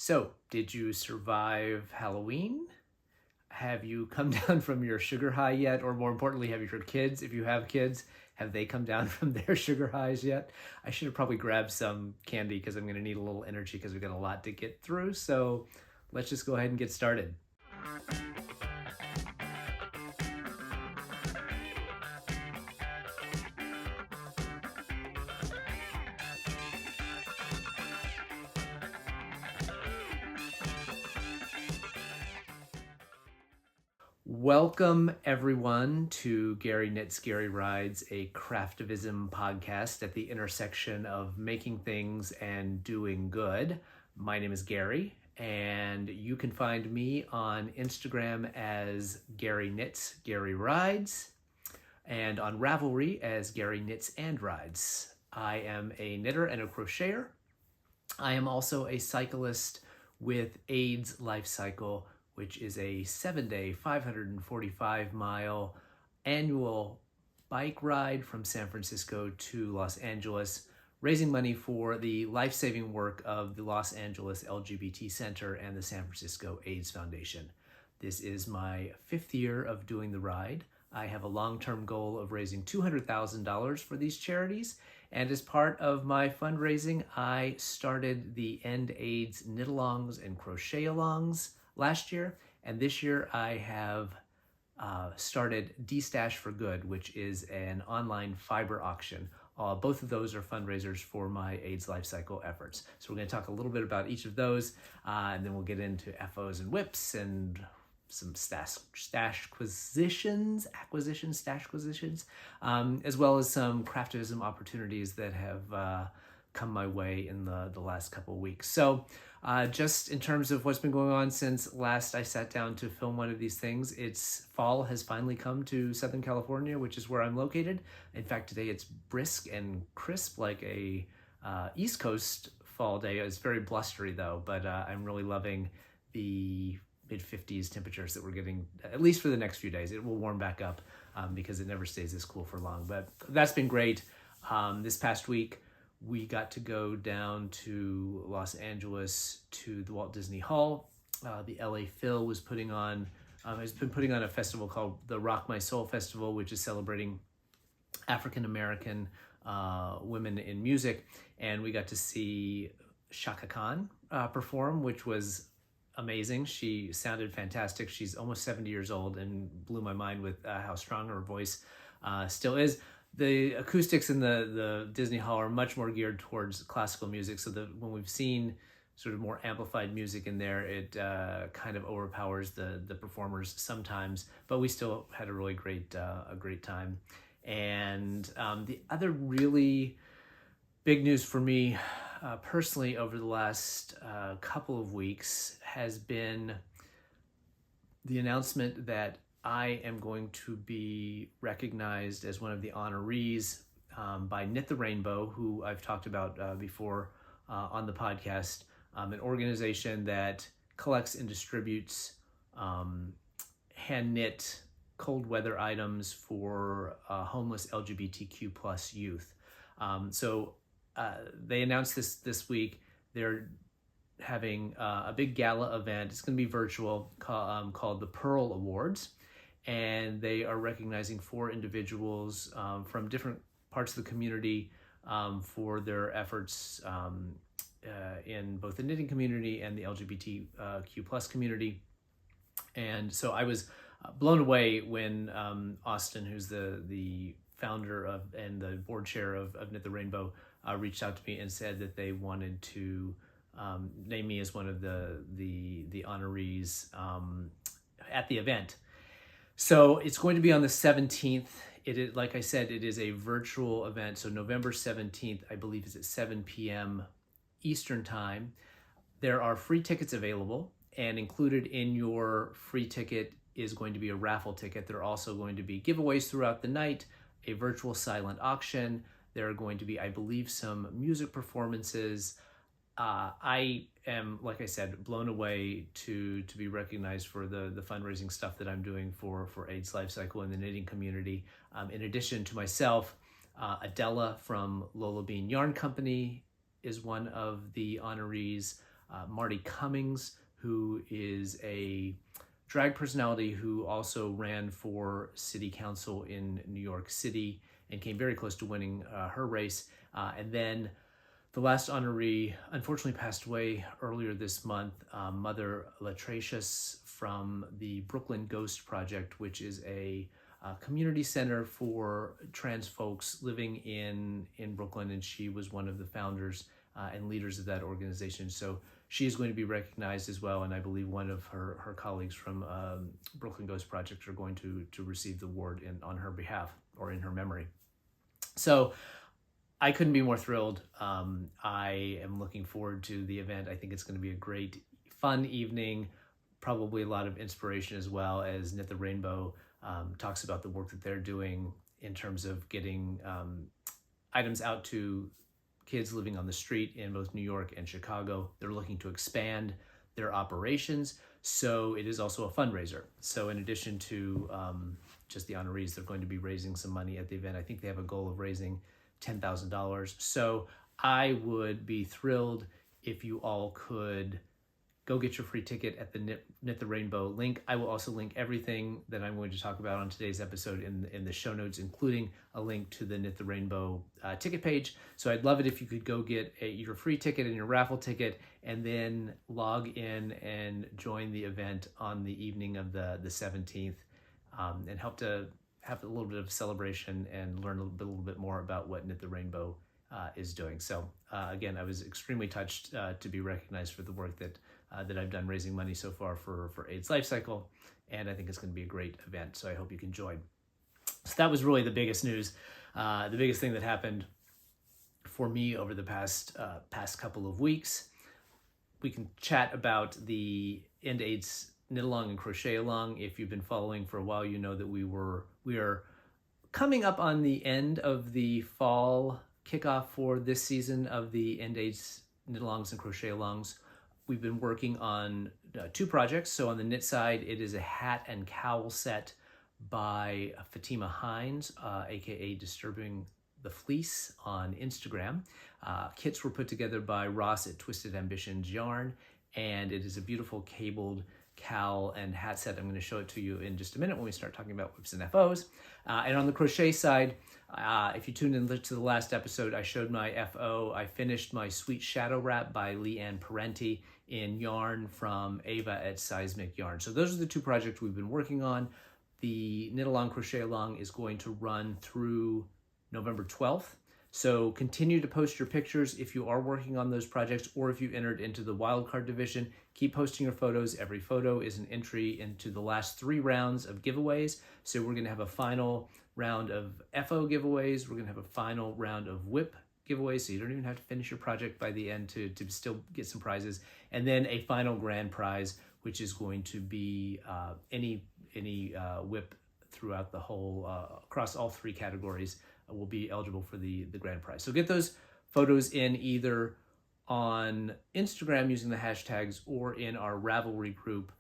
So, did you survive Halloween? Have you come down from your sugar high yet? Or more importantly, have your kids, if you have kids, have they come down from their sugar highs yet? I should have probably grabbed some candy because I'm going to need a little energy because we've got a lot to get through. So, let's just go ahead and get started. Welcome everyone to Gary Knits, Gary Rides, a Craftivism podcast at the intersection of making things and doing good. My name is Gary, and you can find me on Instagram as Gary Knits, Gary Rides, and on Ravelry as GaryKnitsAndRides. I am a knitter and a crocheter. I am also a cyclist with AIDS Lifecycle, which is a 7-day, 545-mile annual bike ride from San Francisco to Los Angeles, raising money for the life-saving work of the Los Angeles LGBT Center and the San Francisco AIDS Foundation. This is my 5th year of doing the ride. I have a long-term goal of raising $200,000 for these charities, and as part of my fundraising, I started the End AIDS Knitalongs and Crochet-alongs last year, and this year I have started D-Stash for Good, which is an online fiber auction. Both of those are fundraisers for my AIDS Lifecycle efforts. So we're going to talk a little bit about each of those, and then we'll get into FOs and WIPs and some stash acquisitions, as well as some craftivism opportunities that have come my way in the last couple of weeks. So just in terms of what's been going on since last I sat down to film one of these things, fall has finally come to Southern California, which is where I'm located. In fact, today it's brisk and crisp, like a East Coast fall day. It's very blustery though, but I'm really loving the mid-50s temperatures that we're getting, at least for the next few days. It will warm back up because it never stays this cool for long, but that's been great. This past week, we got to go down to Los Angeles to the Walt Disney Hall. The LA Phil was has been putting on a festival called the Rock My Soul Festival, which is celebrating African-American women in music. And we got to see Chaka Khan perform, which was amazing. She sounded fantastic. She's almost 70 years old and blew my mind with how strong her voice still is. The acoustics in the Disney Hall are much more geared towards classical music, so that when we've seen sort of more amplified music in there, it kind of overpowers the performers sometimes, but we still had a really great time. And the other really big news for me personally over the last couple of weeks has been the announcement that I am going to be recognized as one of the honorees by Knit the Rainbow, who I've talked about before on the podcast, an organization that collects and distributes hand-knit cold weather items for homeless LGBTQ plus youth. So they announced this week. They're having a big gala event. It's going to be virtual, called the Purl Awards. And they are recognizing 4 individuals from different parts of the community for their efforts in both the knitting community and the LGBTQ plus community. And so I was blown away when Austin, who's the founder of and the board chair of Knit the Rainbow, reached out to me and said that they wanted to name me as one of the honorees at the event. So it's going to be on the 17th. It is, like I said, it is a virtual event. So November 17th, I believe, is at 7 p.m. Eastern Time. There are free tickets available, and included in your free ticket is going to be a raffle ticket. There are also going to be giveaways throughout the night, a virtual silent auction. There are going to be, I believe, some music performances. I am, like I said, blown away to be recognized for the fundraising stuff that I'm doing for AIDS Lifecycle and the knitting community. In addition to myself, Adela from Lola Bean Yarn Company is one of the honorees. Marty Cummings, who is a drag personality who also ran for city council in New York City and came very close to winning her race. And then the last honoree unfortunately passed away earlier this month, Mother Latratius from the Brooklyn Ghost Project, which is a community center for trans folks living in Brooklyn, and she was one of the founders and leaders of that organization. So she is going to be recognized as well, and I believe one of her colleagues from Brooklyn Ghost Project are going to receive the award on her behalf or in her memory. So I couldn't be more thrilled. I am looking forward to the event. I think it's going to be a great, fun evening, probably a lot of inspiration as well, as Knit the Rainbow talks about the work that they're doing in terms of getting items out to kids living on the street in both New York and Chicago. They're looking to expand their operations, so it is also a fundraiser. So in addition to just the honorees, they're going to be raising some money at the event. I think they have a goal of raising $10,000. So I would be thrilled if you all could go get your free ticket at the Knit the Rainbow link. I will also link everything that I'm going to talk about on today's episode in the show notes, including a link to the Knit the Rainbow ticket page. So I'd love it if you could go get your free ticket and your raffle ticket, and then log in and join the event on the evening of the 17th, and help to have a little bit of celebration and learn a little bit more about what Knit the Rainbow is doing. So again, I was extremely touched to be recognized for the work that I've done raising money so far for AIDS Lifecycle, and I think it's going to be a great event, so I hope you can join. So that was really the biggest news, the biggest thing that happened for me over the past couple of weeks. We can chat about the End AIDS Knitalong and Crochet Along. If you've been following for a while, you know that we are coming up on the end of the fall kickoff for this season of the End AIDS Knitalongs and Crochet Alongs. We've been working on 2 projects. So on the knit side, it is a hat and cowl set by Fatima Hines, aka Disturbing the Fleece on Instagram. Kits were put together by Ross at Twisted Ambitions Yarn, and it is a beautiful cabled cowl and hat set. I'm going to show it to you in just a minute when we start talking about whips and FOs. And on the crochet side, if you tuned in to the last episode, I showed my FO. I finished my Sweet Shadow Wrap by Leanne Parenti in yarn from Ava at Seismic Yarn. So those are the 2 projects we've been working on. The Knit Along Crochet Along is going to run through November 12th. So continue to post your pictures if you are working on those projects, or if you entered into the Wildcard Division. Keep posting your photos. Every photo is an entry into the last 3 rounds of giveaways. So we're going to have a final round of FO giveaways. We're going to have a final round of whip giveaways, so you don't even have to finish your project by the end to still get some prizes. And then a final grand prize, which is going to be any whip throughout the whole, across all 3 categories, will be eligible for the grand prize. So get those photos in either on Instagram using the hashtags or in our Ravelry group,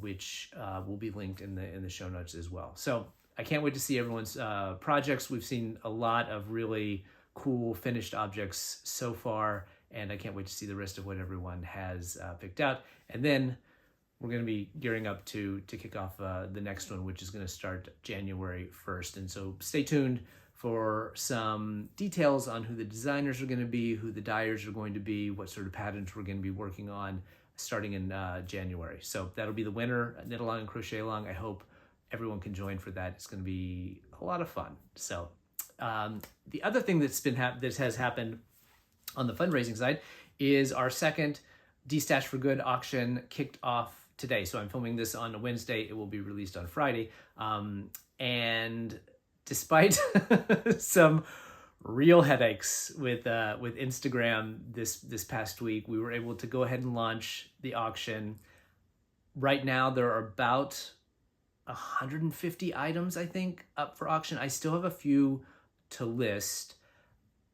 which will be linked in the show notes as well. So I can't wait to see everyone's projects. We've seen a lot of really cool finished objects so far, and I can't wait to see the rest of what everyone has picked out. And then we're going to be gearing up to kick off the next one, which is going to start January 1st. And so stay tuned for some details on who the designers are going to be, who the dyers are going to be, what sort of patterns we're going to be working on starting in January. So that'll be the winter, Knit Along and Crochet Along. I hope everyone can join for that. It's going to be a lot of fun. So the other thing that has happened on the fundraising side is our second Destash for Good auction kicked off today. So I'm filming this on a Wednesday. It will be released on Friday. And despite some real headaches with Instagram this past week, we were able to go ahead and launch the auction. Right now, there are about 150 items, I think, up for auction. I still have a few to list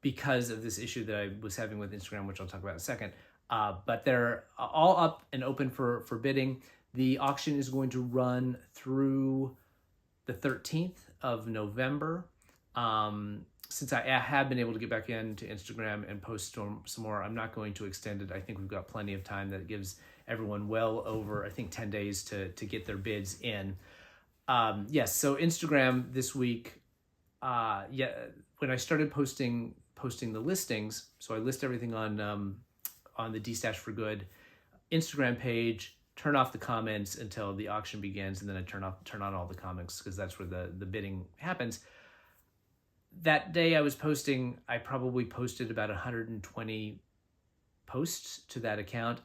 because of this issue that I was having with Instagram, which I'll talk about in a second. But they're all up and open for bidding. The auction is going to run through the 13th of November. since I have been able to get back into Instagram and post some more, I'm not going to extend it. I think we've got plenty of time that gives everyone well over, I think, 10 days to get their bids in. Yes, so Instagram this week, when I started posting the listings, so I list everything on the D-Stash for Good Instagram page, turn off the comments until the auction begins, and then I turn on all the comments because that's where the bidding happens. That day I was posting, I probably posted about 120 posts to that account.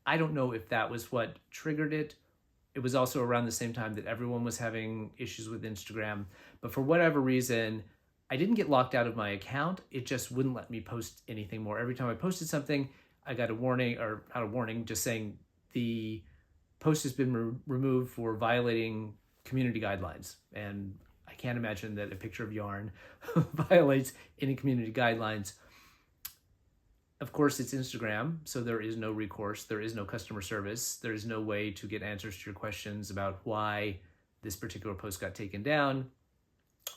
I don't know if that was what triggered it. It was also around the same time that everyone was having issues with Instagram. But for whatever reason, I didn't get locked out of my account. It just wouldn't let me post anything more. Every time I posted something, I got a warning, or not a warning, just saying the post has been removed for violating community guidelines. And I can't imagine that a picture of yarn violates any community guidelines. Of course, it's Instagram, so there is no recourse. There is no customer service. There is no way to get answers to your questions about why this particular post got taken down.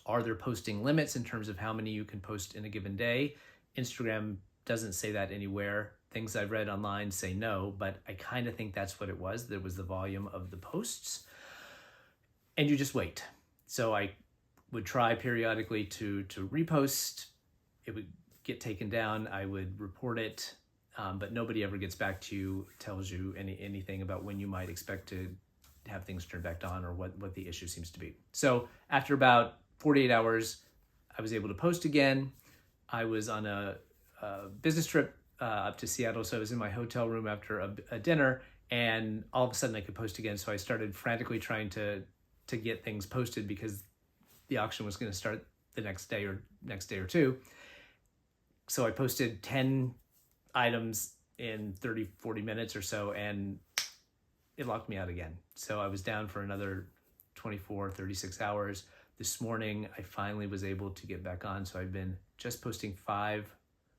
Are there posting limits in terms of how many you can post in a given day? Instagram doesn't say that anywhere. Things I've read online say no, but I kind of think that's what it was. There was the volume of the posts, and you just wait. So I would try periodically to repost. It would get taken down. I would report it, but nobody ever gets back to you, tells you anything about when you might expect to have things turned back on or what the issue seems to be. So after about 48 hours, I was able to post again. I was on a business trip up to Seattle, so I was in my hotel room after a dinner, and all of a sudden I could post again. So I started frantically trying to get things posted because the auction was going to start the next day or two. So I posted 10 items in 30, 40 minutes or so, and it locked me out again. So I was down for another 24, 36 hours. This morning, I finally was able to get back on. So I've been just posting 5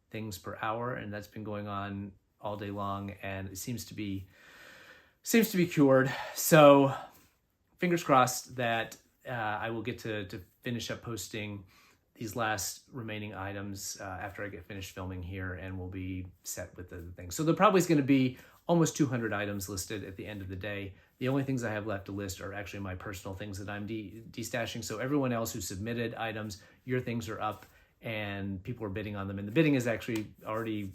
things per hour, and that's been going on all day long, and it seems to be cured. So fingers crossed that I will get to finish up posting these last remaining items after I get finished filming here, and we'll be set with the things. So there probably is going to be almost 200 items listed at the end of the day. The only things I have left to list are actually my personal things that I'm destashing. So everyone else who submitted items, your things are up and people are bidding on them. And the bidding is actually already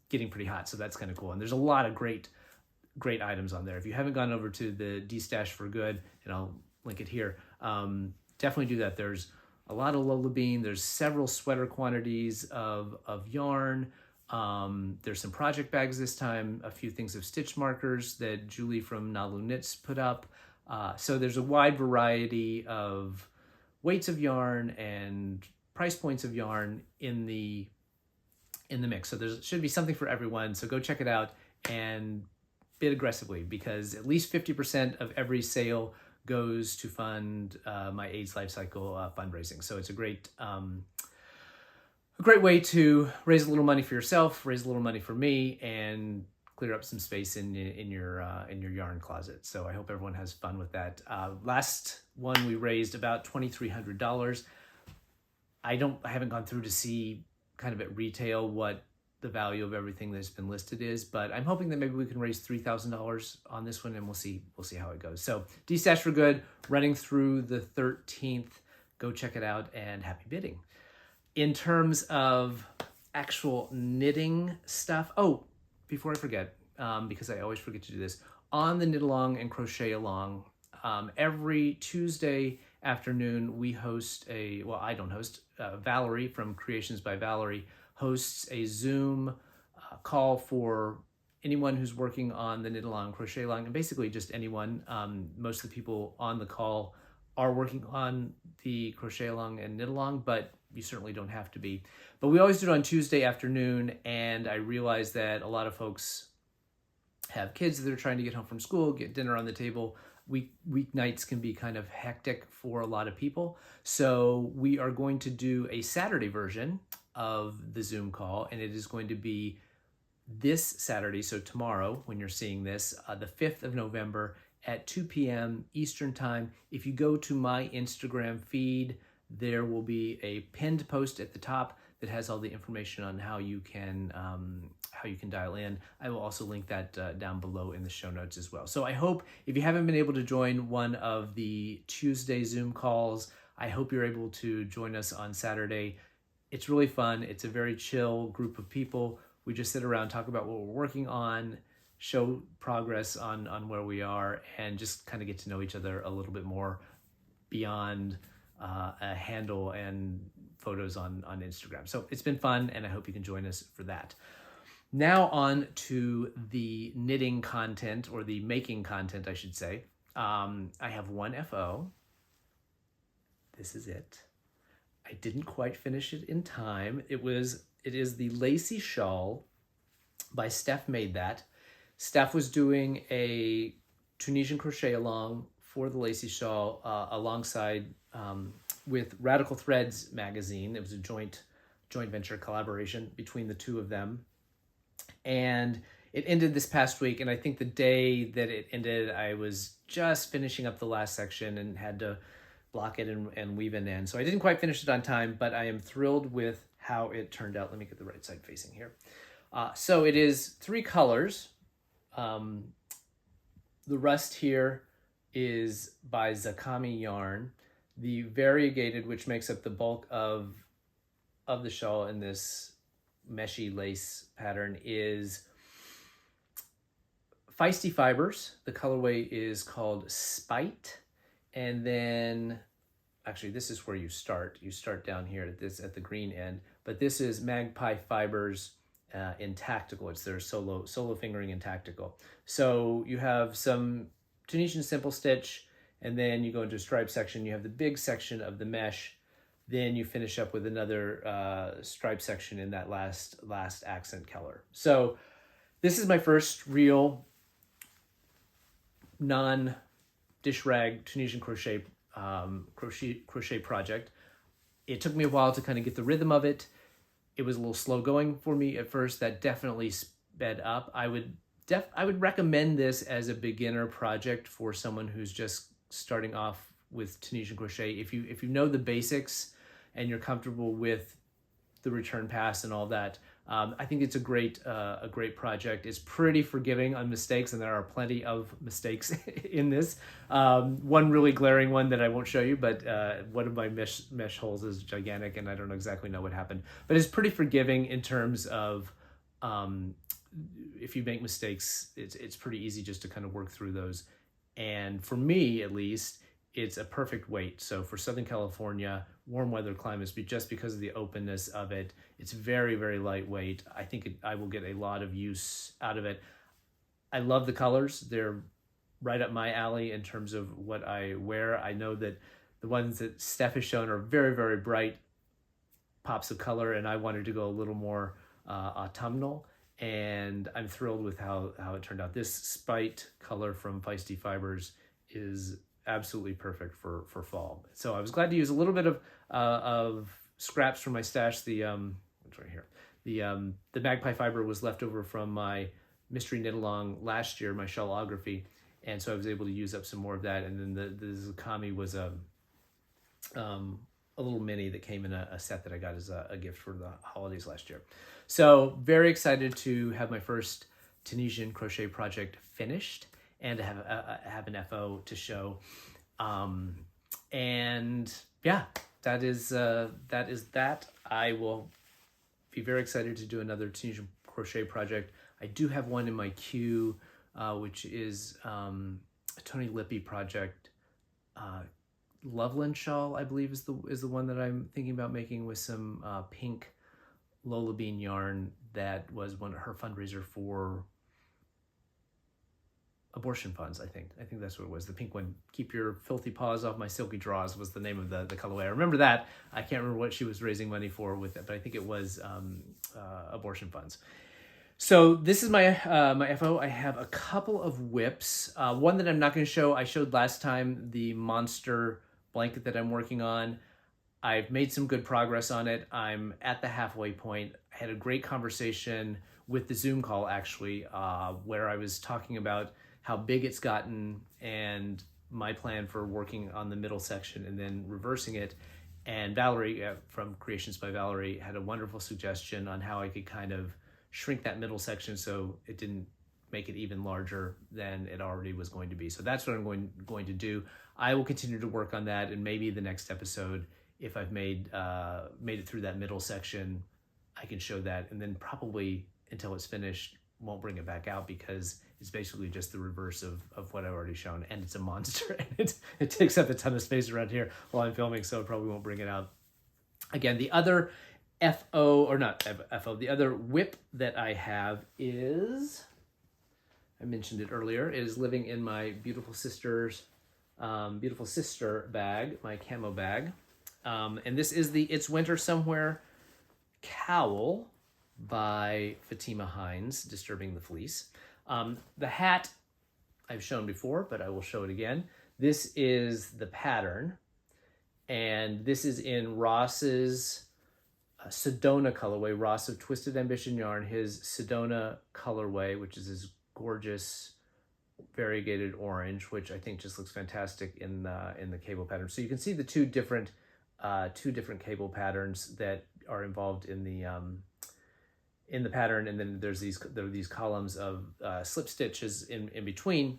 getting pretty hot. So that's kind of cool. And there's a lot of great items on there. If you haven't gone over to the D-Stash for Good, and I'll link it here, definitely do that. There's a lot of Lola Bean. There's several sweater quantities of yarn. There's some project bags this time, a few things of stitch markers that Julie from Nalu Knits put up. So there's a wide variety of weights of yarn and price points of yarn in the mix. So there should be something for everyone. So go check it out and bid aggressively, because at least 50% of every sale goes to fund my AIDS Lifecycle fundraising. So it's a great way to raise a little money for yourself, raise a little money for me, and clear up some space in your yarn closet. So I hope everyone has fun with that. Last one we raised about $2,300. I haven't gone through to see kind of at retail what the value of everything that's been listed is, but I'm hoping that maybe we can raise $3,000 on this one, and we'll see how it goes. So D-Stash for Good, running through the 13th. Go check it out, and happy bidding. In terms of actual knitting stuff, before I forget, because I always forget to do this, on the Knitalong and Crochet Along, every Tuesday afternoon we host I don't host, Valerie from Creations by Valerie hosts a Zoom call for anyone who's working on the Knitalong, Crochet Along, and basically just anyone. Most of the people on the call are working on the Crochet Along and Knitalong, but you certainly don't have to be. But we always do it on Tuesday afternoon, and I realize that a lot of folks have kids that are trying to get home from school, get dinner on the table. Weeknights can be kind of hectic for a lot of people. So we are going to do a Saturday version of the Zoom call, and it is going to be this Saturday, so tomorrow when you're seeing this, the 5th of November at 2 p.m. Eastern Time. If you go to my Instagram feed, there will be a pinned post at the top that has all the information on how you can dial in. I will also link that down below in the show notes as well. So I hope, if you haven't been able to join one of the Tuesday Zoom calls, I hope you're able to join us on Saturday. It's really fun. It's a very chill group of people. We just sit around, talk about what we're working on, show progress on where we are, and just kind of get to know each other a little bit more beyond a handle and photos on Instagram. So it's been fun, and I hope you can join us for that. Now on to the knitting content, or the making content, I should say. I have one FO. This is it. I didn't quite finish it in time. It is the Lacy Shawl by Steph Made That. Steph was doing a Tunisian crochet along for the Lacy Shawl alongside with Radical Threads magazine. It was a joint venture collaboration between the two of them. And it ended this past week, and I think the day that it ended, I was just finishing up the last section and had to block it and weave it in. So I didn't quite finish it on time, but I am thrilled with how it turned out. Let me get the right side facing here. So it is 3 colors. The rust here is by Zakami Yarn. The variegated, which makes up the bulk of the shawl in this meshy lace pattern, is Feisty Fibers. The colorway is called Spite. And then, actually, this is where you start. You start down here at the green end. But this is Magpie Fibers in Tactical. It's their solo fingering in Tactical. So you have some Tunisian simple stitch, and then you go into a stripe section. You have the big section of the mesh. Then you finish up with another stripe section in that last accent color. So this is my first real non-dish rag Tunisian crochet project. It took me a while to kind of get the rhythm of it. It was a little slow going for me at first. That definitely sped up. I would recommend this as a beginner project for someone who's just starting off with Tunisian crochet. If you know the basics and you're comfortable with the return pass and all that, I think it's a great project. It's pretty forgiving on mistakes, and there are plenty of mistakes in this. One really glaring one that I won't show you, but one of my mesh holes is gigantic, and I don't exactly know what happened. But it's pretty forgiving in terms of if you make mistakes, it's pretty easy just to kind of work through those. And for me, at least, it's a perfect weight. So for Southern California, warm weather climates, just because of the openness of it, it's very, very lightweight. I think I will get a lot of use out of it. I love the colors. They're right up my alley in terms of what I wear. I know that the ones that Steph has shown are very, very bright pops of color, and I wanted to go a little more autumnal, and I'm thrilled with how it turned out. This Spite color from Feisty Fibers is absolutely perfect for fall. So I was glad to use a little bit of scraps from my stash. It's right here. The Magpie fiber was left over from my mystery knit along last year, my shellography, and so I was able to use up some more of that. And then the Zakami was a little mini that came in a set that I got as a gift for the holidays last year. So very excited to have my first Tunisian crochet project finished, and to have an FO to show. And yeah, that is that. I will be very excited to do another Tunisian crochet project. I do have one in my queue, which is a Tony Lippy project. Loveland Shawl, I believe, is the one that I'm thinking about making with some pink Lola Bean yarn that was one of her fundraiser for abortion funds, I think that's what it was. The pink one, Keep Your Filthy Paws Off My Silky Draws, was the name of the colorway. I remember that. I can't remember what she was raising money for with it, but I think it was abortion funds. So this is my my FO. I have a couple of whips. One that I'm not going to show. I showed last time the monster blanket that I'm working on. I've made some good progress on it. I'm at the halfway point. I had a great conversation with the Zoom call, actually, where I was talking about how big it's gotten and my plan for working on the middle section and then reversing it. And Valerie from Creations by Valerie had a wonderful suggestion on how I could kind of shrink that middle section so it didn't make it even larger than it already was going to be. So that's what I'm going to do. I will continue to work on that, and maybe the next episode, if I've made it through that middle section, I can show that, and then probably until it's finished, won't bring it back out because it's basically just the reverse of what I've already shown, and it's a monster, and it takes up a ton of space around here while I'm filming, so I probably won't bring it out. Again, the other the other whip that I have is, I mentioned it earlier, is living in my beautiful sister bag, my camo bag. And this is the It's Winter Somewhere cowl by Fatima Hines, Disturbing the Fleece. The hat I've shown before, but I will show it again. This is the pattern, and this is in Ross's Sedona colorway. Ross of Twisted Ambition Yarn, his Sedona colorway, which is his gorgeous variegated orange, which I think just looks fantastic in the cable pattern. So you can see the two different cable patterns that are involved in the pattern, and then there are these columns of slip stitches in between.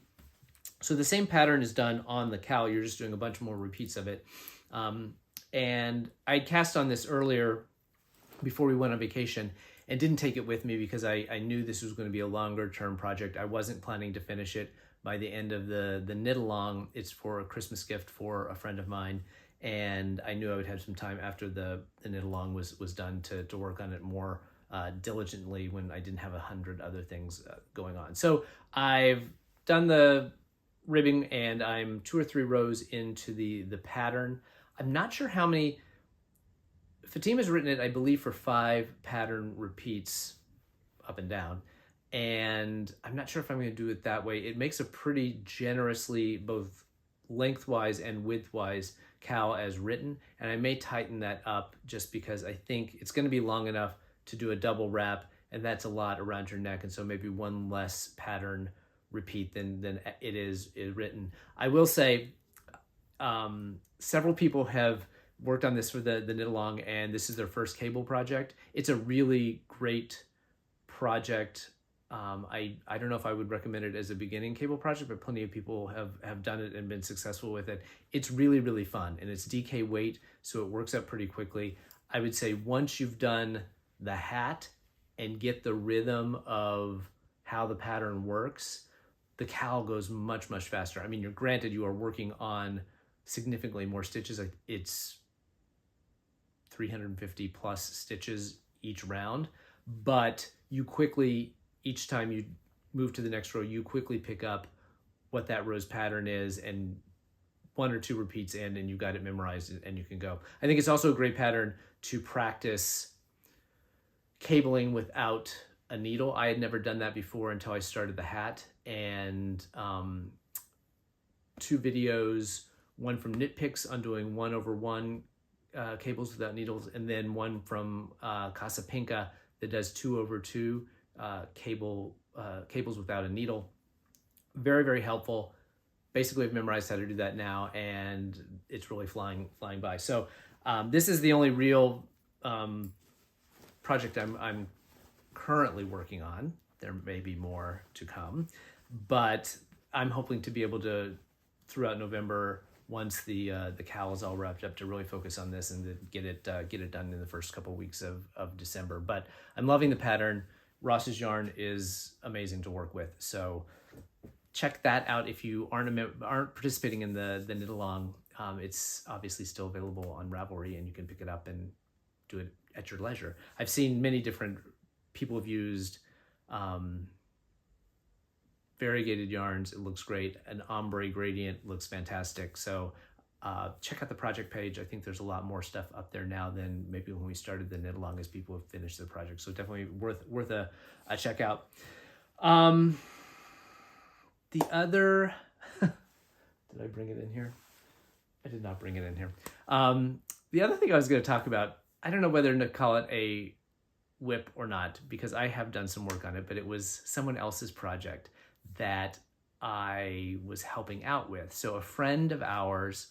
So the same pattern is done on the cowl. You're just doing a bunch more repeats of it. And I cast on this earlier before we went on vacation and didn't take it with me because I knew this was going to be a longer term project. I wasn't planning to finish it by the end of the Knitalong. It's for a Christmas gift for a friend of mine, and I knew I would have some time after the Knitalong was done to work on it more diligently when I didn't have 100 other things going on. So I've done the ribbing, and I'm 2 or 3 rows into the pattern. I'm not sure how many. Fatima's written it, I believe, for 5 pattern repeats up and down, and I'm not sure if I'm going to do it that way. It makes a pretty generously both lengthwise and widthwise cowl as written, and I may tighten that up just because I think it's going to be long enough to do a double wrap, and that's a lot around your neck, and so maybe one less pattern repeat than it is written. I will say several people have worked on this for the Knitalong, and this is their first cable project. It's a really great project. I don't know if I would recommend it as a beginning cable project, but plenty of people have done it and been successful with it. It's really, really fun, and it's DK weight, so it works up pretty quickly. I would say once you've done the hat and get the rhythm of how the pattern works, the cowl goes much, much faster. I mean, you are working on significantly more stitches. Like, it's 350 plus stitches each round, but you quickly, each time you move to the next row, you quickly pick up what that row's pattern is, and 1 or 2 repeats in, and you got it memorized, and you can go. I think it's also a great pattern to practice cabling without a needle. I had never done that before until I started the hat, and 2 videos, one from Knitpicks on doing 1/1 cables without needles, and then one from Casa Pinka that does 2/2 cables without a needle. Very, very helpful. Basically, I've memorized how to do that now, and it's really flying by. So this is the only real project I'm currently working on. There may be more to come, but I'm hoping to be able to, throughout November, once the cowl is all wrapped up, to really focus on this and to get it done in the first couple of weeks of December. But I'm loving the pattern. Ross's yarn is amazing to work with, so check that out if you aren't participating in the Knitalong. It's obviously still available on Ravelry, and you can pick it up and do it at your leisure. I've seen many different people have used variegated yarns. It looks great. An ombre gradient looks fantastic. So check out the project page. I think there's a lot more stuff up there now than maybe when we started the Knitalong, as people have finished the project. So definitely worth a check out. The other, did I bring it in here? I did not bring it in here. The other thing I was going to talk about, I don't know whether to call it a whip or not, because I have done some work on it, but it was someone else's project that I was helping out with. So a friend of ours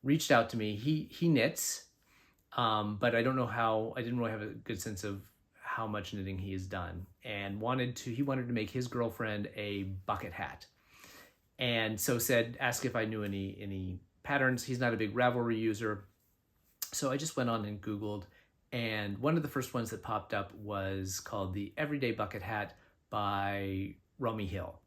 reached out to me. He knits, but I didn't really have a good sense of how much knitting he has done, and he wanted to make his girlfriend a bucket hat. And so asked if I knew any patterns. He's not a big Ravelry user. So I just went on and Googled, and one of the first ones that popped up was called the Everyday Bucket Hat by Romy Hill.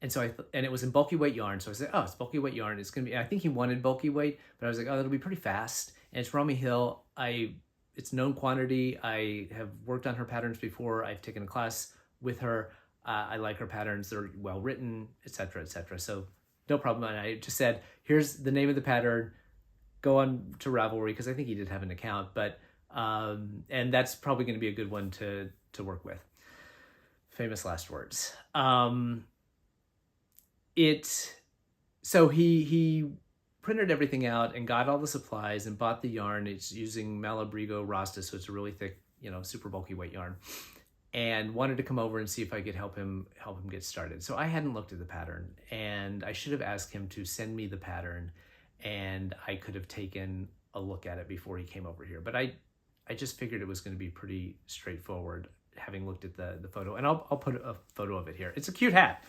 And so and it was in bulky weight yarn. So I said, oh, it's bulky weight yarn. It's going to be, I think he wanted bulky weight, but I was like, oh, that'll be pretty fast. And it's Romy Hill. It's known quantity. I have worked on her patterns before. I've taken a class with her. I like her patterns. They're well written, etc., etc. So no problem. And I just said, here's the name of the pattern. Go on to Ravelry, because I think he did have an account, but and that's probably going to be a good one to work with. Famous last words. So he printed everything out and got all the supplies and bought the yarn. It's using Malabrigo Rasta, so it's a really thick, super bulky weight yarn, and wanted to come over and see if I could help him get started. So I hadn't looked at the pattern, and I should have asked him to send me the pattern, and I could have taken a look at it before he came over here. But I just figured it was going to be pretty straightforward, having looked at the photo, and I'll put a photo of it here. It's a cute hat.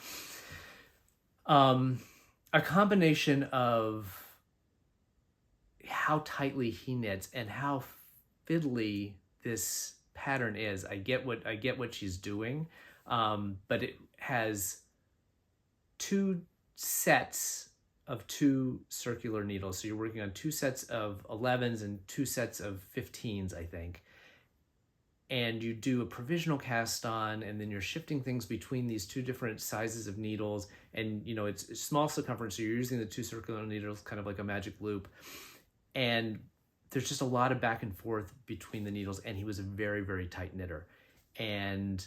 A combination of how tightly he knits and how fiddly this pattern is. I get what she's doing, but it has 2 sets of 2 circular needles. So you're working on 2 sets of 11s and 2 sets of 15s, I think. And you do a provisional cast on, and then you're shifting things between these 2 different sizes of needles. And it's small circumference, so you're using the 2 circular needles kind of like a magic loop. And there's just a lot of back and forth between the needles, and he was a very, very tight knitter. And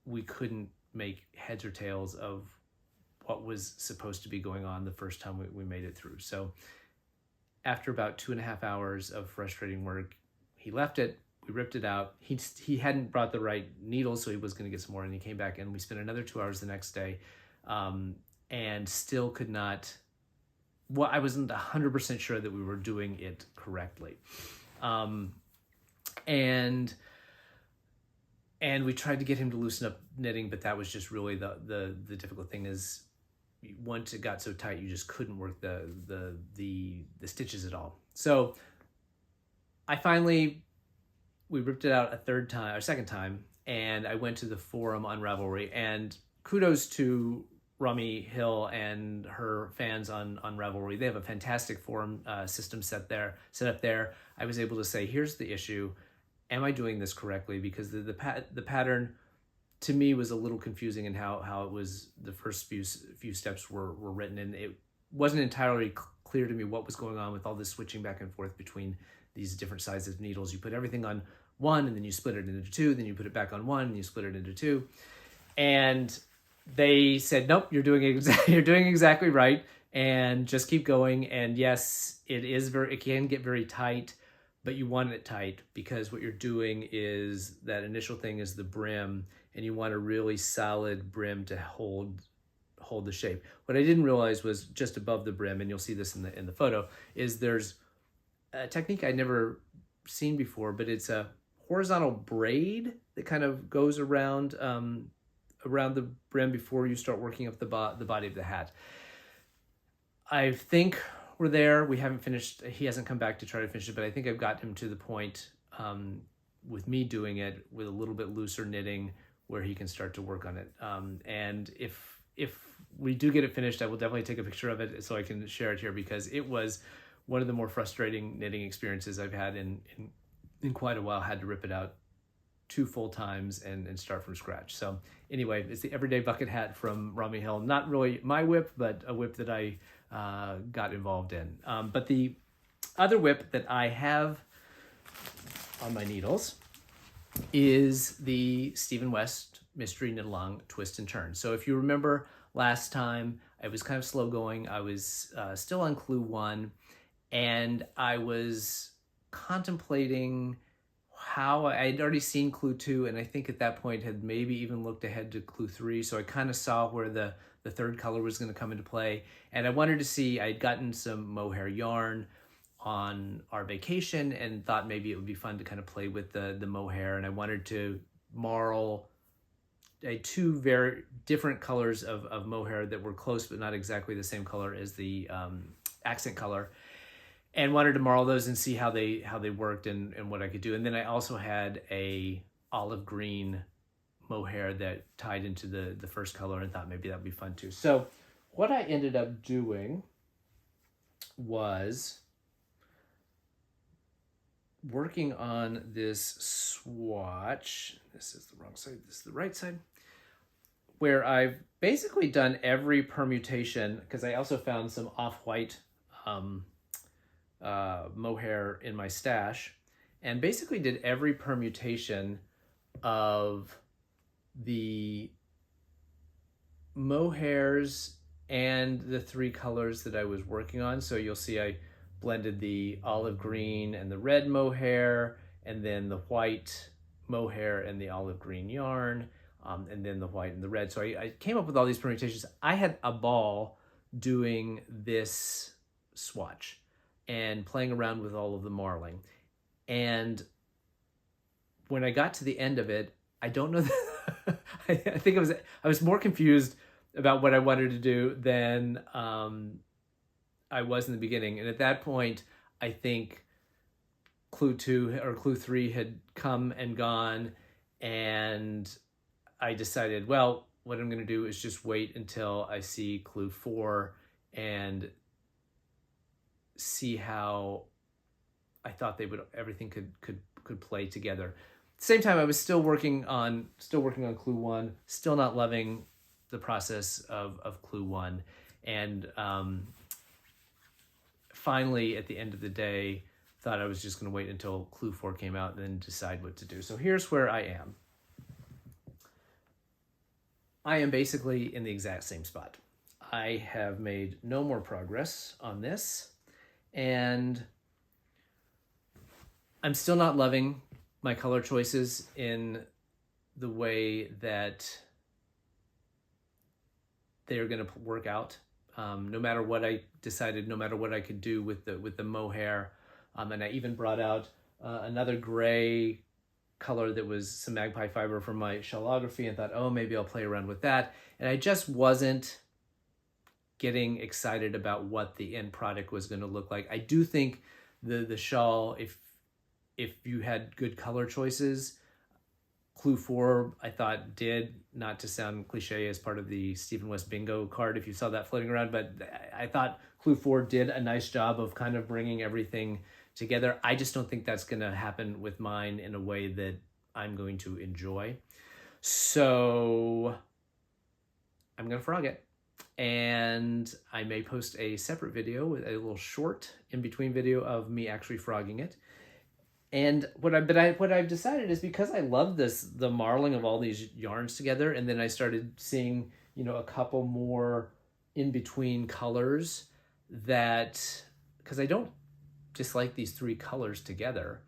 we couldn't make heads or tails of what was supposed to be going on the first time we made it through. So after about 2.5 hours of frustrating work, he left it. We ripped it out. He hadn't brought the right needles, so he was going to get some more, and he came back, and we spent another 2 hours the next day, and still could not. Well, I wasn't 100% sure that we were doing it correctly, and we tried to get him to loosen up knitting, but that was just really the difficult thing. Is once it got so tight, you just couldn't work the stitches at all. So we ripped it out a second time, and I went to the forum on Ravelry, and kudos to Romy Hill and her fans on Ravelry. They have a fantastic forum system set up there. I was able to say, here's the issue. Am I doing this correctly? Because the pattern to me was a little confusing in how it was, the first few steps were written, and it wasn't entirely clear to me what was going on with all this switching back and forth between these different sizes of needles. You put everything on 1, and then you split it into 2, then you put it back on 1, and you split it into 2. And they said, nope, you're doing exactly right, and just keep going. And yes, it can get very tight, but you want it tight because what you're doing is that initial thing is the brim, and you want a really solid brim to hold the shape. What I didn't realize was just above the brim, and you'll see this in the photo, is there's a technique I'd never seen before, but it's a horizontal braid that kind of goes around the brim before you start working up the body of the hat. I think we're there. We haven't finished. He hasn't come back to try to finish it, but I think I've got him to the point with me doing it with a little bit looser knitting where he can start to work on it. And if we do get it finished, I will definitely take a picture of it so I can share it here, because it was one of the more frustrating knitting experiences I've had in quite a while. Had to rip it out 2 full times and start from scratch. So anyway, it's the Everyday Bucket Hat from Romy Hill. Not really my whip, but a whip that I got involved in. But the other whip that I have on my needles is the Stephen West Mystery Knit-Along Twist and Turn. So if you remember last time, I was kind of slow going. I was still on clue 1, and I was contemplating how I'd already seen Clue 2, and I think at that point had maybe even looked ahead to Clue 3, so I kind of saw where the third color was going to come into play, and I wanted to see, I'd gotten some mohair yarn on our vacation and thought maybe it would be fun to kind of play with the mohair, and I wanted to marl two very different colors of mohair that were close but not exactly the same color as the accent color, and wanted to marl those and see how they worked and what I could do. And then I also had a olive green mohair that tied into the first color and thought maybe that would be fun too. So what I ended up doing was working on this swatch. This is the wrong side, this is the right side, where I've basically done every permutation, because I also found some off-white mohair in my stash, and basically did every permutation of the mohairs and the three colors that I was working on. So you'll see I blended the olive green and the red mohair, and then the white mohair and the olive green yarn, and then the white and the red. So I came up with all these permutations. I had a ball doing this swatch and playing around with all of the marling. And when I got to the end of it, I don't know that I think I was more confused about what I wanted to do than I was in the beginning. And at that point, I think Clue 2 or Clue 3 had come and gone, and I decided, well, what I'm going to do is just wait until I see Clue 4 and see how I thought everything could play together. At the same time, I was still working on Clue 1, still not loving the process of Clue 1, and finally, at the end of the day, thought I was just going to wait until Clue 4 came out and then decide what to do. So here's where I am. I am basically in the exact same spot. I have made no more progress on this, and I'm still not loving my color choices in the way that they're going to work out. No matter what I decided, no matter what I could do with the mohair, and I even brought out another gray color that was some magpie fiber from my shellography and thought, oh, maybe I'll play around with that. And I just wasn't getting excited about what the end product was going to look like. I do think the shawl, if you had good color choices, Clue 4, I thought did, not to sound cliche as part of the Stephen West bingo card, if you saw that floating around, but I thought Clue 4 did a nice job of kind of bringing everything together. I just don't think that's going to happen with mine in a way that I'm going to enjoy. So I'm going to frog it. And I may post a separate video with a little short in-between video of me actually frogging it. And what I've decided is, because I love the marling of all these yarns together, and then I started seeing, a couple more in between colors, that, because I don't dislike these three colors together,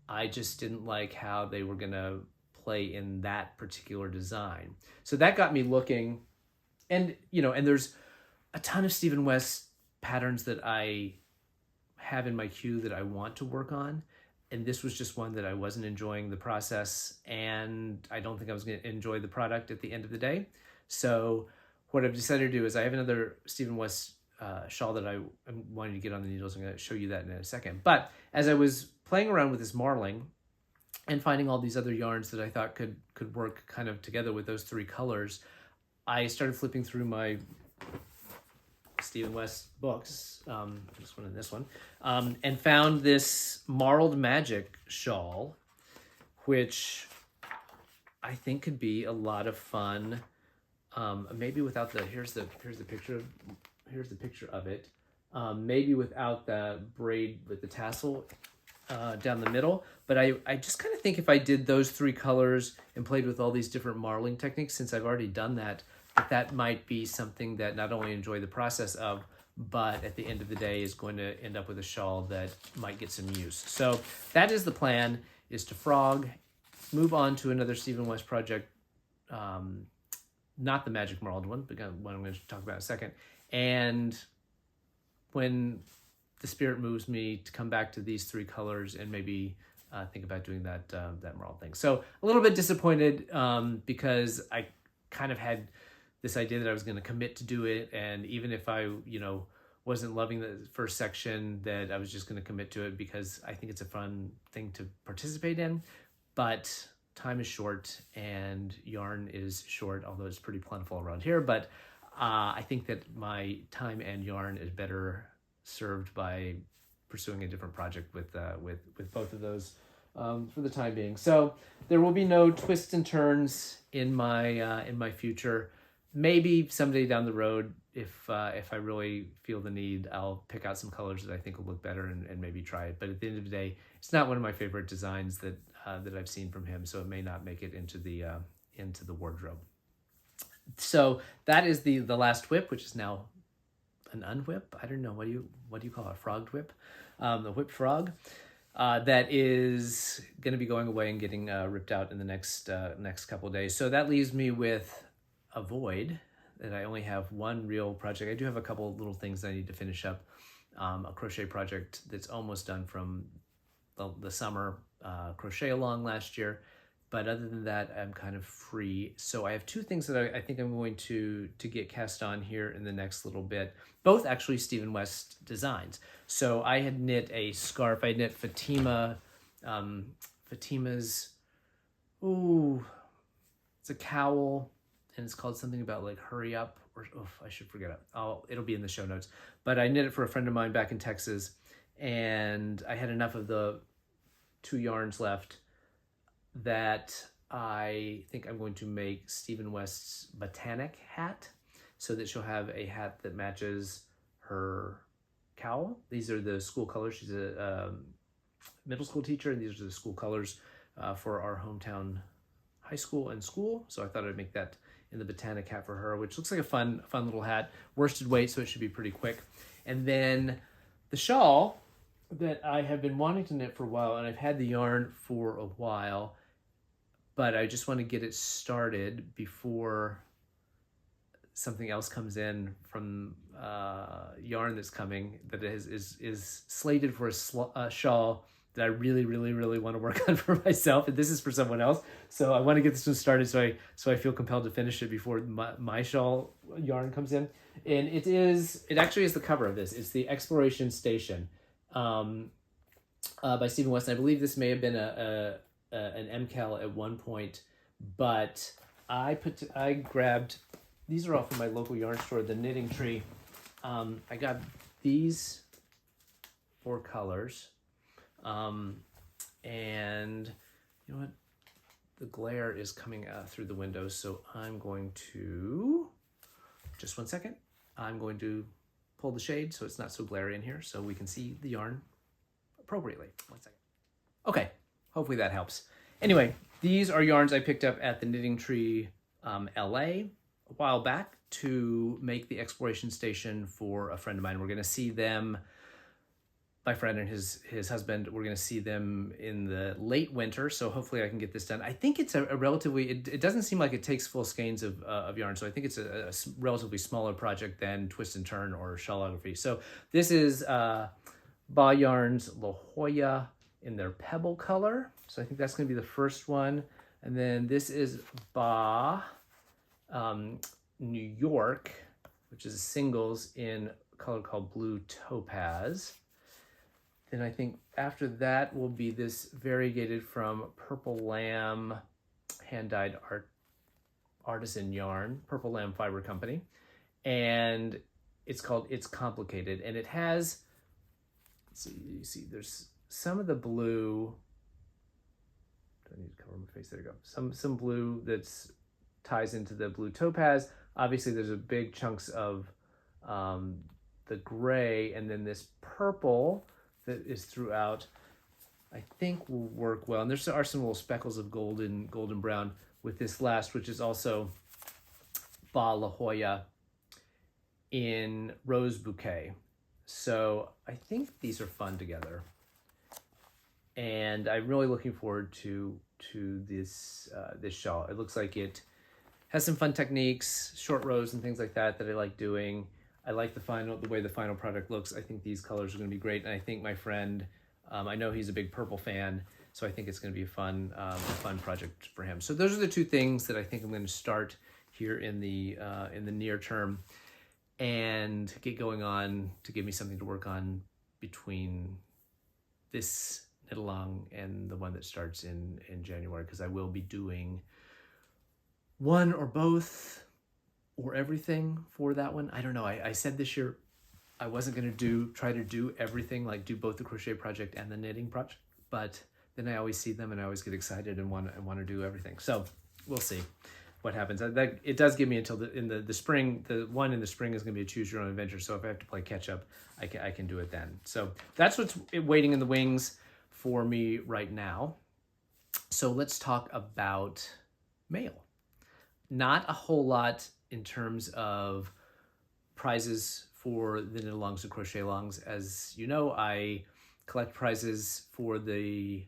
I just didn't like how they were gonna play in that particular design. So that got me looking, and and there's a ton of Stephen West patterns that I have in my queue that I want to work on. And this was just one that I wasn't enjoying the process, and I don't think I was going to enjoy the product at the end of the day. So what I've decided to do is, I have another Stephen West shawl that I'm wanting to get on the needles. I'm going to show you that in a second. But as I was playing around with this marling and finding all these other yarns that I thought could work kind of together with those three colors, I started flipping through my Stephen West books, this one and this one, and found this Marled Magic shawl, which I think could be a lot of fun. Maybe without here's the picture of it. Maybe without the braid with the tassel down the middle. But I just kind of think if I did those three colors and played with all these different marling techniques, since I've already done that that might be something that not only enjoy the process of, but at the end of the day is going to end up with a shawl that might get some use. So that is the plan. is to frog, move on to another Stephen West project, not the Magic Marled one, but one I'm going to talk about in a second. And when the spirit moves me to come back to these 3 colors and maybe think about doing that Marled thing. So a little bit disappointed because I kind of had this idea that I was going to commit to do it, and even if I, wasn't loving the first section, that I was just going to commit to it because I think it's a fun thing to participate in. But time is short and yarn is short, although it's pretty plentiful around here. But I think that my time and yarn is better served by pursuing a different project with both of those for the time being. So there will be no twists and turns in my future. Maybe someday down the road, if I really feel the need, I'll pick out some colors that I think will look better and maybe try it. But at the end of the day, it's not one of my favorite designs that I've seen from him, so it may not make it into the wardrobe. So that is the last whip, which is now an unwhip. I don't know, what do you call it? A frogged whip? The whipped frog. That is going to be going away and getting ripped out in the next couple of days. So that leaves me with a void, that I only have one real project. I do have a couple little things that I need to finish up. A crochet project that's almost done from the summer crochet along last year. But other than that, I'm kind of free. So I have 2 things that I think I'm going to get cast on here in the next little bit. Both actually Stephen West designs. So I had knit a scarf. I knit Fatima's, it's a cowl, and it's called something about like hurry up, or I should forget it. It'll be in the show notes. But I knit it for a friend of mine back in Texas, and I had enough of the 2 yarns left that I think I'm going to make Stephen West's botanic hat, so that she'll have a hat that matches her cowl. These are the school colors. She's a middle school teacher, and these are the school colors for our hometown high school and school. So I thought I'd make that in the botanic hat for her, which looks like a fun little hat. Worsted weight, so it should be pretty quick. And then the shawl that I have been wanting to knit for a while, and I've had the yarn for a while, but I just want to get it started before something else comes in from yarn that's coming that is slated for a shawl that I really, really, really want to work on for myself, and this is for someone else. So I want to get this one started, so I feel compelled to finish it before my shawl yarn comes in. And it actually is the cover of this. It's the Exploration Station by Stephen West. And I believe this may have been an MKAL at one point, but I grabbed, these are all from my local yarn store, the Knitting Tree. I got these 4 colors. And you know what? The glare is coming through the window, so I'm going to, just one second, I'm going to pull the shade so it's not so glary in here so we can see the yarn appropriately. One second. Okay, hopefully that helps. Anyway, these are yarns I picked up at the Knitting Tree LA a while back to make the Exploration Station for a friend of mine. We're going to see them, my friend and his husband, we're going to see them in the late winter, so hopefully I can get this done. I think it's a relatively, it doesn't seem like it takes full skeins of yarn, so I think it's a relatively smaller project than Twist and Turn or Shawlography. So this is Ba Yarns La Jolla in their Pebble color, so I think that's going to be the first one. And then this is Ba New York, which is a singles in a color called Blue Topaz. Then I think after that will be this variegated from Purple Lamb hand-dyed artisan yarn, Purple Lamb Fiber Company. And it's called It's Complicated. And it has, you see there's some of the blue, I need to cover my face, there you go. Some blue that's ties into the Blue Topaz. Obviously there's a big chunks of the gray, and then this purple that is throughout, I think will work well. And there are some little speckles of golden brown with this last, which is also Ba La Jolla in Rose Bouquet. So I think these are fun together. and I'm really looking forward to this this shawl. It looks like it has some fun techniques, short rows and things like that I like doing. I like the way the final product looks. I think these colors are going to be great, and I think my friend, I know he's a big purple fan, so I think it's going to be a fun project for him. So those are the two things that I think I'm going to start here in the near term, and get going on to give me something to work on between this knit-along and the one that starts in January, because I will be doing one or both or everything for that one. I don't know. I said this year I wasn't going to try to do everything, like do both the crochet project and the knitting project, but then I always see them and I always get excited and want to do everything. So we'll see what happens. It does give me until in the spring. The one in the spring is going to be a choose your own adventure. So if I have to play catch up, I can do it then. So that's what's waiting in the wings for me right now. So let's talk about mail. Not a whole lot in terms of prizes for the Knitalongs and Crochet-longs. As you know, I collect prizes for the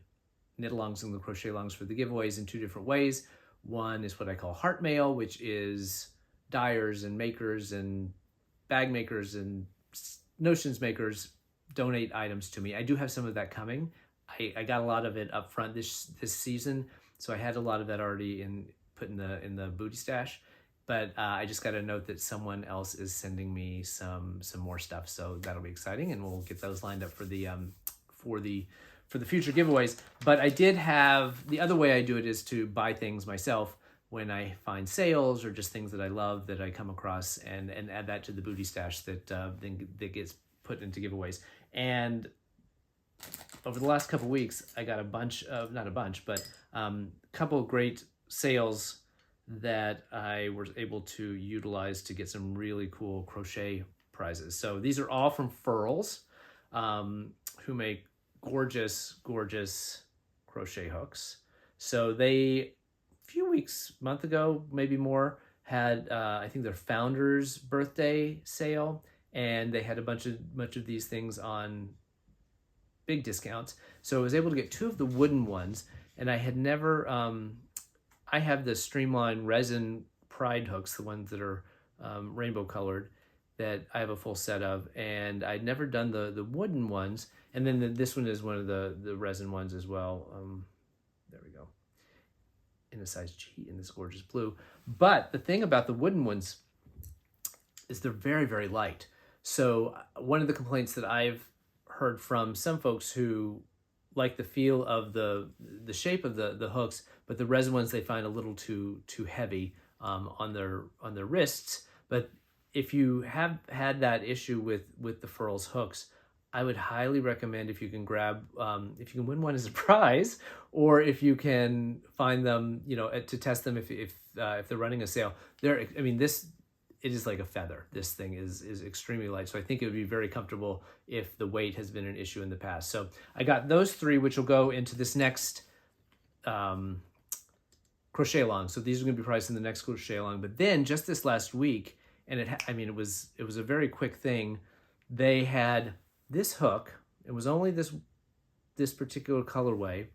Knitalongs and the Crochet-longs for the giveaways in two different ways. One is what I call heart mail, which is dyers and makers and bag makers and notions makers donate items to me. I do have some of that coming. I got a lot of it up front this season, so I had a lot of that already put in the booty stash. But I just got a note that someone else is sending me some more stuff, so that'll be exciting, and we'll get those lined up for the future giveaways. But I did have, the other way I do it is to buy things myself when I find sales or just things that I love that I come across, and add that to the booty stash that gets put into giveaways. And over the last couple weeks, I got couple of great sales that I was able to utilize to get some really cool crochet prizes. So these are all from Purls, who make gorgeous crochet hooks. So they, month ago, maybe more, had I think their founder's birthday sale, and they had a bunch of these things on big discounts. So I was able to get two of the wooden ones, and I had never, I have the Streamline resin pride hooks, the ones that are rainbow colored, that I have a full set of, and I'd never done the wooden ones. And then this one is one of the resin ones as well. There we go. In a size G in this gorgeous blue. But the thing about the wooden ones is they're very, very light. So one of the complaints that I've heard from some folks who like the feel of the shape of the hooks, but the resin ones they find a little too heavy on their wrists. But if you have had that issue with the Purl's hooks, I would highly recommend, if you can grab, if you can win one as a prize, or if you can find them, to test them if they're running a sale. It is like a feather. This thing is extremely light, so I think it would be very comfortable if the weight has been an issue in the past. So I got those three, which will go into this next crochet along. So these are going to be priced in the next crochet along. But then just this last week, and it was a very quick thing. They had this hook. It was only this particular colorway,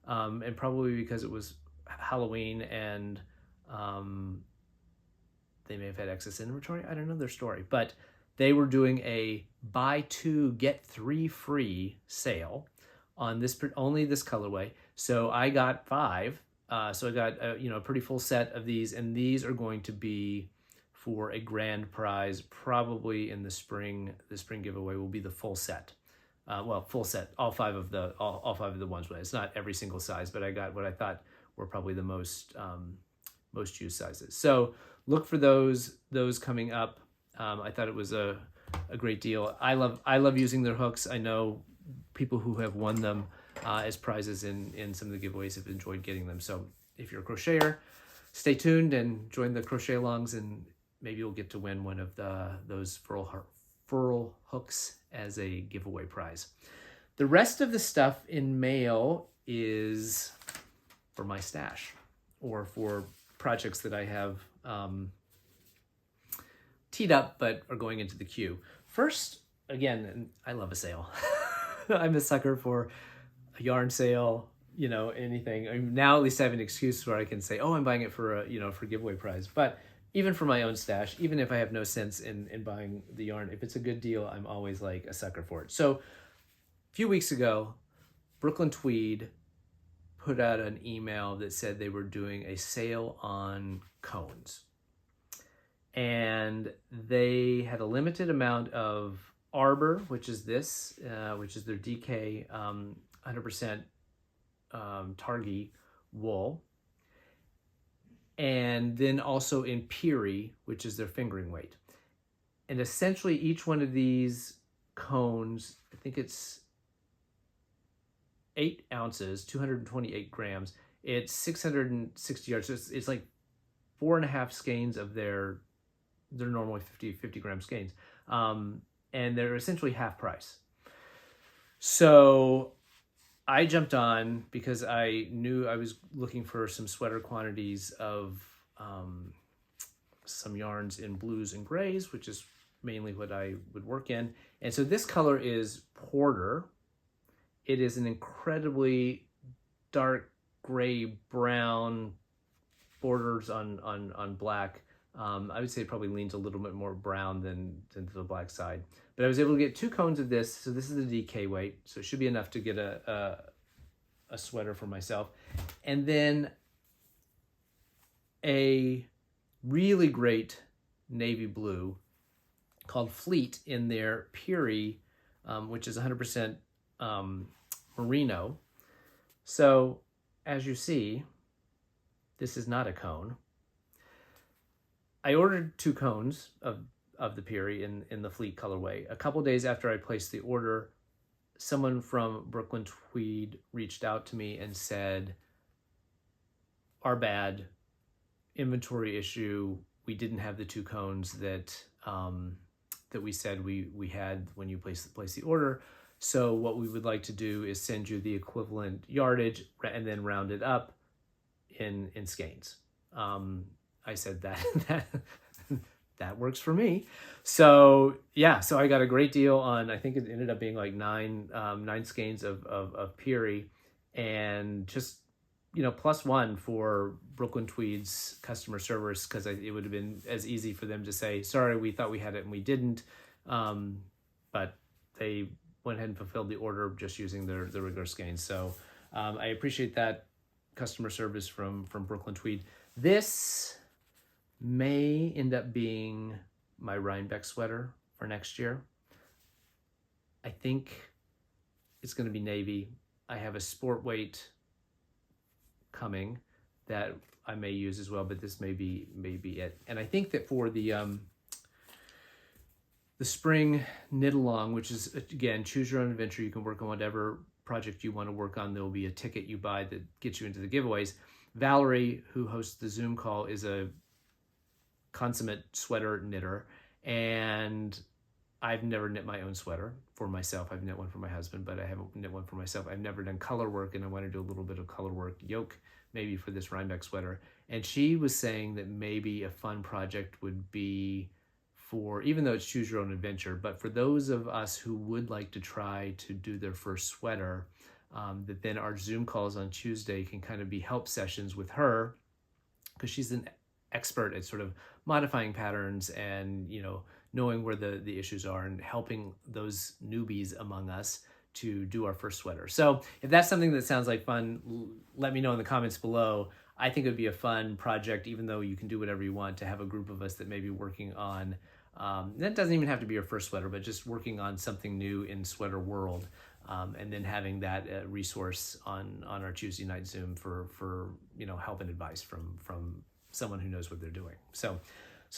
and probably because it was Halloween and they may have had excess inventory. I don't know their story, but they were doing a buy two get three free sale on only this colorway. So I got 5. So I got a pretty full set of these, and these are going to be for a grand prize, probably in the spring. The spring giveaway will be the full set. Full set, all 5 of the ones. But it's not every single size, but I got what I thought were probably the most used sizes. So look for those coming up. I thought it was a great deal. I love using their hooks. I know people who have won them as prizes in some of the giveaways have enjoyed getting them. So if you're a crocheter, stay tuned and join the crochet alongs, and maybe you'll get to win one of those Purl hooks as a giveaway prize. The rest of the stuff in mail is for my stash or for projects that I have teed up but are going into the queue. First, again, I love a sale. I'm a sucker for a yarn sale, anything. I mean, now at least I have an excuse where I can say, oh, I'm buying it for for giveaway prize. But even for my own stash, even if I have no sense in buying the yarn, if it's a good deal, I'm always like a sucker for it. So a few weeks ago, Brooklyn Tweed put out an email that said they were doing a sale on cones. And they had a limited amount of Arbor, which is this, which is their DK 100% Targhee wool. And then also in Peary, which is their fingering weight. And essentially each one of these cones, I think it's 8 ounces, 228 grams. It's 660 yards. So it's like 4.5 skeins of their normally 50 gram skeins. And they're essentially half price. So I jumped on because I knew I was looking for some sweater quantities of some yarns in blues and grays, which is mainly what I would work in. And so this color is Porter. It is an incredibly dark gray brown, borders on black. I would say it probably leans a little bit more brown than to the black side. But I was able to get 2 cones of this. So this is the DK weight. So it should be enough to get a sweater for myself. And then a really great navy blue called Fleet in their Peary, which is 100% merino. So as you see, this is not a cone. I ordered 2 cones of the Peary in the Fleet colorway. A couple days after I placed the order, someone from Brooklyn Tweed reached out to me and said, our bad, inventory issue. We didn't have the 2 cones that we said we had when you placed the order. So what we would like to do is send you the equivalent yardage and then round it up in skeins. I said that works for me. So yeah, so I got a great deal on, I think it ended up being like 9 skeins of Peary, and just, +1 for Brooklyn Tweed's customer service, because it would have been as easy for them to say, sorry, we thought we had it and we didn't. But they went ahead and fulfilled the order just using their regular skeins. So I appreciate that customer service from Brooklyn Tweed. This may end up being my Rhinebeck sweater for next year. I think it's going to be navy. I have a sport weight coming that I may use as well, but this may be it. And I think that for the spring knit-along, which is, again, choose your own adventure. You can work on whatever project you want to work on. There will be a ticket you buy that gets you into the giveaways. Valerie, who hosts the Zoom call, is a consummate sweater knitter, and I've never knit my own sweater for myself. I've knit one for my husband, but I haven't knit one for myself. I've never done color work, and I want to do a little bit of color work yoke maybe for this Rhinebeck sweater. And she was saying that maybe a fun project would be for, even though it's choose your own adventure, but for those of us who would like to try to do their first sweater, that then our Zoom calls on Tuesday can kind of be help sessions with her, because she's an expert at sort of modifying patterns and, knowing where the issues are and helping those newbies among us to do our first sweater. So if that's something that sounds like fun, let me know in the comments below. I think it would be a fun project, even though you can do whatever you want, to have a group of us that may be working on, that doesn't even have to be your first sweater, but just working on something new in sweater world. And then having that resource on our Tuesday night Zoom for help and advice from someone who knows what they're doing. So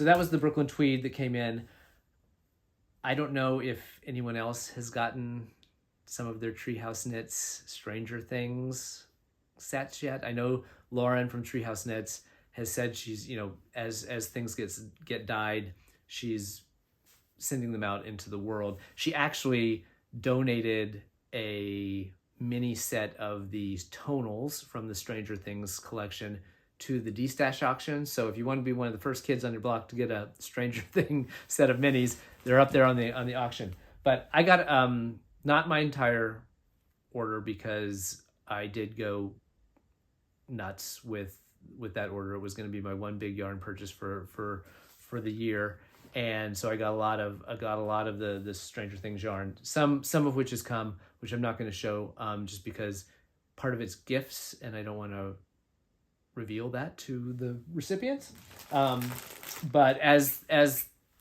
that was the Brooklyn Tweed that came in. I don't know if anyone else has gotten some of their Treehouse Knits Stranger Things sets yet. I know Lauren from Treehouse Knits has said she's, as things get dyed, she's sending them out into the world. She actually donated a mini set of these tonals from the Stranger Things collection to the D-Stash auction. So if you want to be one of the first kids on your block to get a Stranger Thing set of minis, they're up there on the auction. But I got not my entire order because I did go nuts with that order. It was going to be my one big yarn purchase for the year, and so I got a lot of the Stranger Things yarn. Some of which has come, which I'm not going to show, just because part of it's gifts, and I don't want to reveal that to the recipients. But as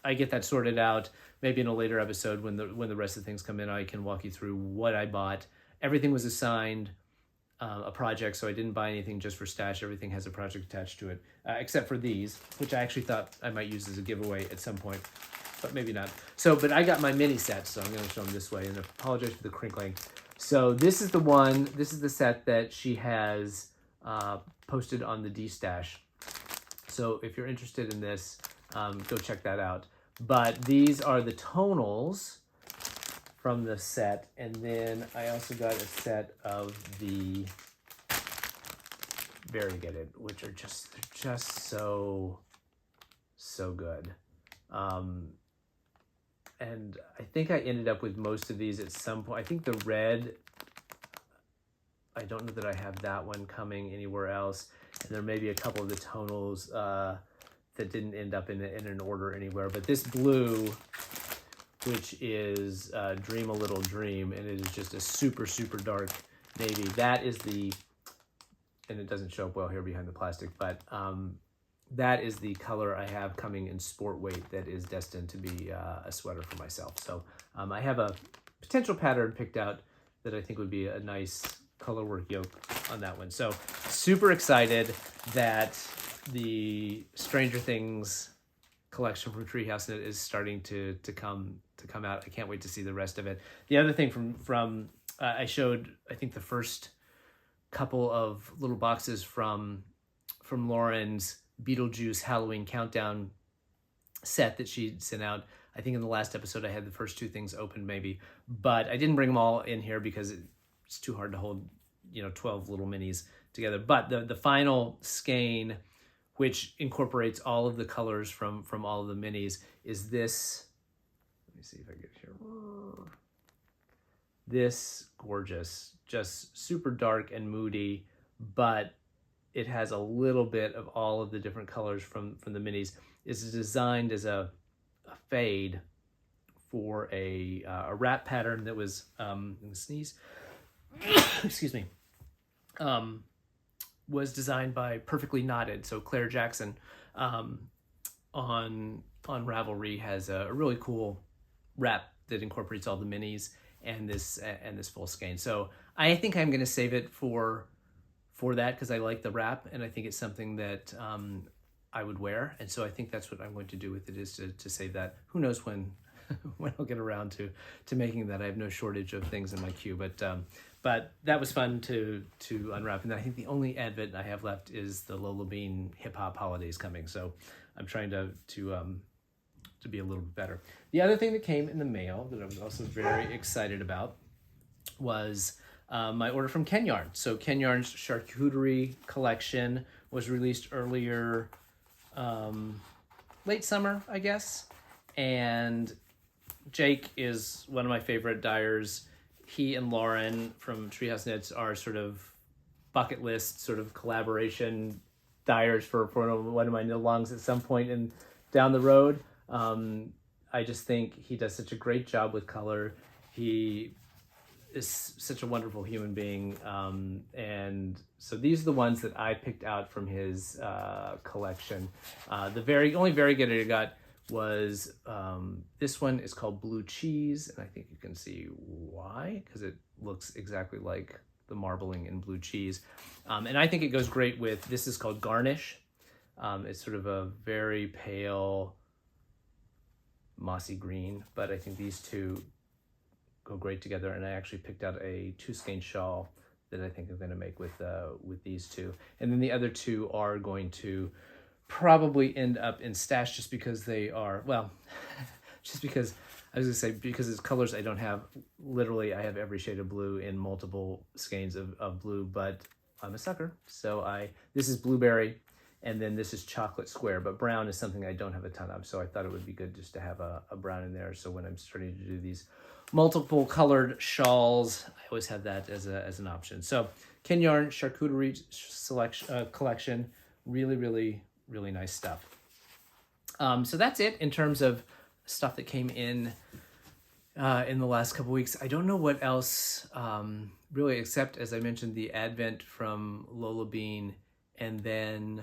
I get that sorted out, maybe in a later episode when the rest of the things come in, I can walk you through what I bought. Everything was assigned a project, so I didn't buy anything just for stash. Everything has a project attached to it, except for these, which I actually thought I might use as a giveaway at some point, but maybe not. So, but I got my mini sets, so I'm going to show them this way, and I apologize for the crinkling. So this is the set that she has posted on the D-Stash. So if you're interested in this, go check that out. But these are the tonals from the set, and then I also got a set of the variegated, which are just so good. And I think I ended up with most of these at some point. I think the red, I don't know that I have that one coming anywhere else, and there may be a couple of the tonals that didn't end up in an order anywhere. But this blue, which is Dream a Little Dream, and it is just a super dark navy. That is the, and it doesn't show up well here behind the plastic, but that is the color I have coming in sport weight that is destined to be a sweater for myself. So I have a potential pattern picked out that I think would be a nice color work yoke on that one. So super excited that the Stranger Things collection from Treehouse Knit is starting to come out. I can't wait to see the rest of it. The other thing from I showed, I think, the first couple of little boxes from Lauren's Beetlejuice Halloween Countdown set that she sent out. I think in the last episode I had the first two things open maybe, but I didn't bring them all in here because it's too hard to hold 12 little minis together. But the final skein, which incorporates all of the colors from all of the minis, is this. Let me see if I get it here. This gorgeous, just super dark and moody, but it has a little bit of all of the different colors from the minis. It's designed as a fade for a wrap pattern that was, I'm gonna sneeze, excuse me, was designed by Perfectly Knotted. So Claire Jackson on Ravelry has a really cool wrap that incorporates all the minis and this full skein. So I think I'm gonna save it for that because I like the wrap, and I think it's something that I would wear, and so I think that's what I'm going to do with it, is to save that. Who knows when I'll get around to making that. I have no shortage of things in my queue, but that was fun to unwrap. And I think the only advent I have left is the Lola Bean Hip Hop Holidays coming, so I'm trying to be a little bit better. The other thing that came in the mail that I was also very excited about was my order from Ken Yarn. So Ken Yarn's charcuterie collection was released earlier, late summer, I guess. And Jake is one of my favorite dyers. He and Lauren from Treehouse Knits are sort of bucket list sort of collaboration dyers for one of my Knitalongs at some point down the road. I just think he does such a great job with color. He is such a wonderful human being, and so these are the ones that I picked out from his collection. The only variegated I got was this one is called Blue Cheese, and I think you can see why, because it looks exactly like the marbling in Blue Cheese, and I think it goes great with, this is called Garnish. It's sort of a very pale mossy green, but I think these two go great together, and I actually picked out a 2-skein shawl that I think I'm going to make with these two. And then the other two are going to probably end up in stash just because they are, well, just because, I was going to say, because it's colors I don't have. Literally, I have every shade of blue in multiple skeins of blue, but I'm a sucker. So this is Blueberry, And then this is chocolate square, but brown is something I don't have a ton of. So I thought it would be good just to have a brown in there. So when I'm starting to do these multiple colored shawls, I always have that as an option. So Ken Yarn charcuterie collection, really, really, really nice stuff. So that's it in terms of stuff that came in the last couple weeks. I don't know what else really, except as I mentioned, the advent from Lola Bean, and then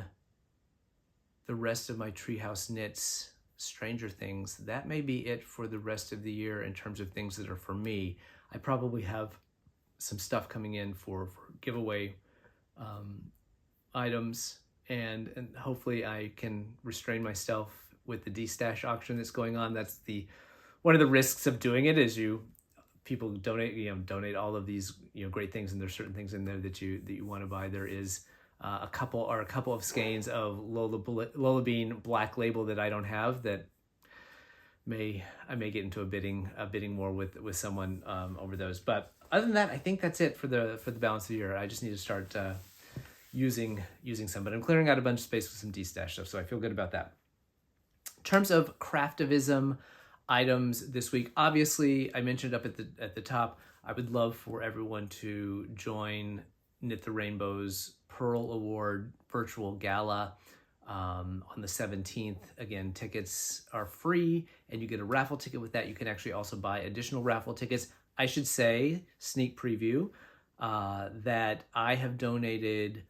the rest of my Treehouse Knits Stranger Things. That may be it for the rest of the year in terms of things that are for me. I probably have some stuff coming in for giveaway items, and hopefully I can restrain myself with the D-Stash auction that's going on. That's one of the risks of doing it, is people donate all of these great things, and there's certain things in there that you want to buy. There is a couple of skeins of Lola Bean Black Label that I don't have, that I may get into a bidding war with someone over those. But other than that, I think that's it for the balance of the year. I just need to start using some, but I'm clearing out a bunch of space with some D-Stash stuff, so I feel good about that. In terms of Craftivism items this week, obviously I mentioned up at the top, I would love for everyone to join Knit the Rainbow's Purl Award virtual gala on the 17th. Again, tickets are free, and you get a raffle ticket with that. You can actually also buy additional raffle tickets. I should say, sneak preview, that I have donated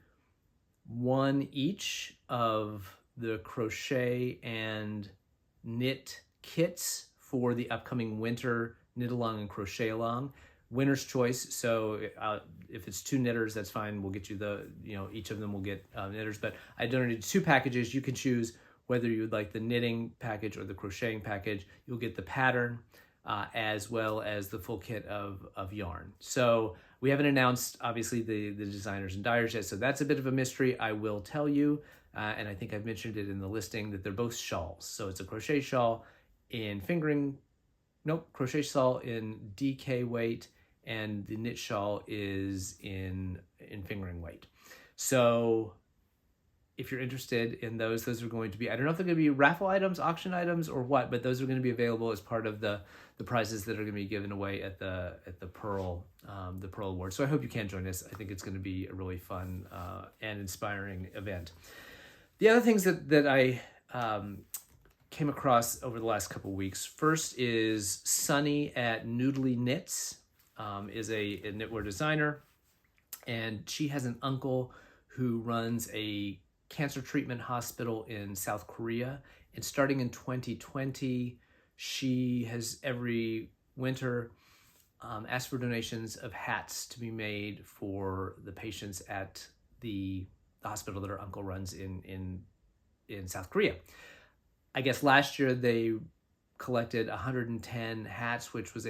one each of the crochet and knit kits for the upcoming winter knit-along and crochet-along. Winner's choice, so if it's 2 knitters, that's fine. We'll get you each of them will get knitters, but I donated 2 packages. You can choose whether you would like the knitting package or the crocheting package. You'll get the pattern as well as the full kit of yarn. So we haven't announced, obviously, the designers and dyers yet, so that's a bit of a mystery. I will tell you, and I think I've mentioned it in the listing, that they're both shawls. So it's a crochet shawl in crochet shawl in DK weight, and the knit shawl is in fingering weight. So if you're interested in those are going to be, I don't know if they're going to be raffle items, auction items, or what, but those are going to be available as part of the prizes that are going to be given away at the Purl Award. So I hope you can join us. I think it's going to be a really fun and inspiring event. The other things that I came across over the last couple of weeks. First is Sunny at Noodly Knits, is a knitwear designer, and she has an uncle who runs a cancer treatment hospital in South Korea. And starting in 2020, she has every winter asked for donations of hats to be made for the patients at the hospital that her uncle runs in South Korea. I guess last year they collected 110 hats, which was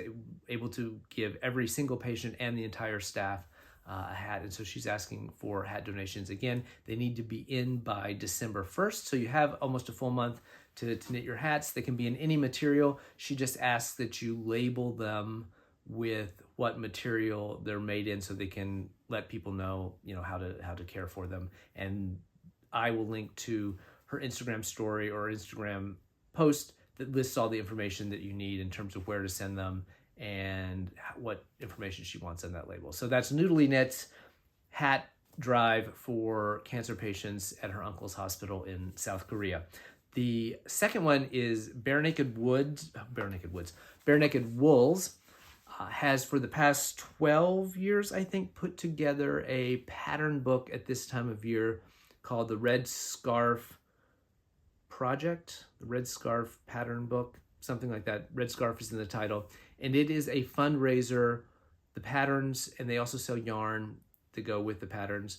able to give every single patient and the entire staff a hat. And so she's asking for hat donations. Again, they need to be in by December 1st. So you have almost a full month to knit your hats. They can be in any material. She just asks that you label them with what material they're made in, so they can let people know, how to care for them. And I will link to her Instagram story or Instagram post that lists all the information that you need in terms of where to send them and what information she wants on that label. So that's Noodly Knits hat drive for cancer patients at her uncle's hospital in South Korea. The second one is Bare Naked Wools has for the past 12 years, I think, put together a pattern book at this time of year called the Red Scarf Project, the Red Scarf Pattern Book, something like that. Red Scarf is in the title. And it is a fundraiser. The patterns, and they also sell yarn to go with the patterns,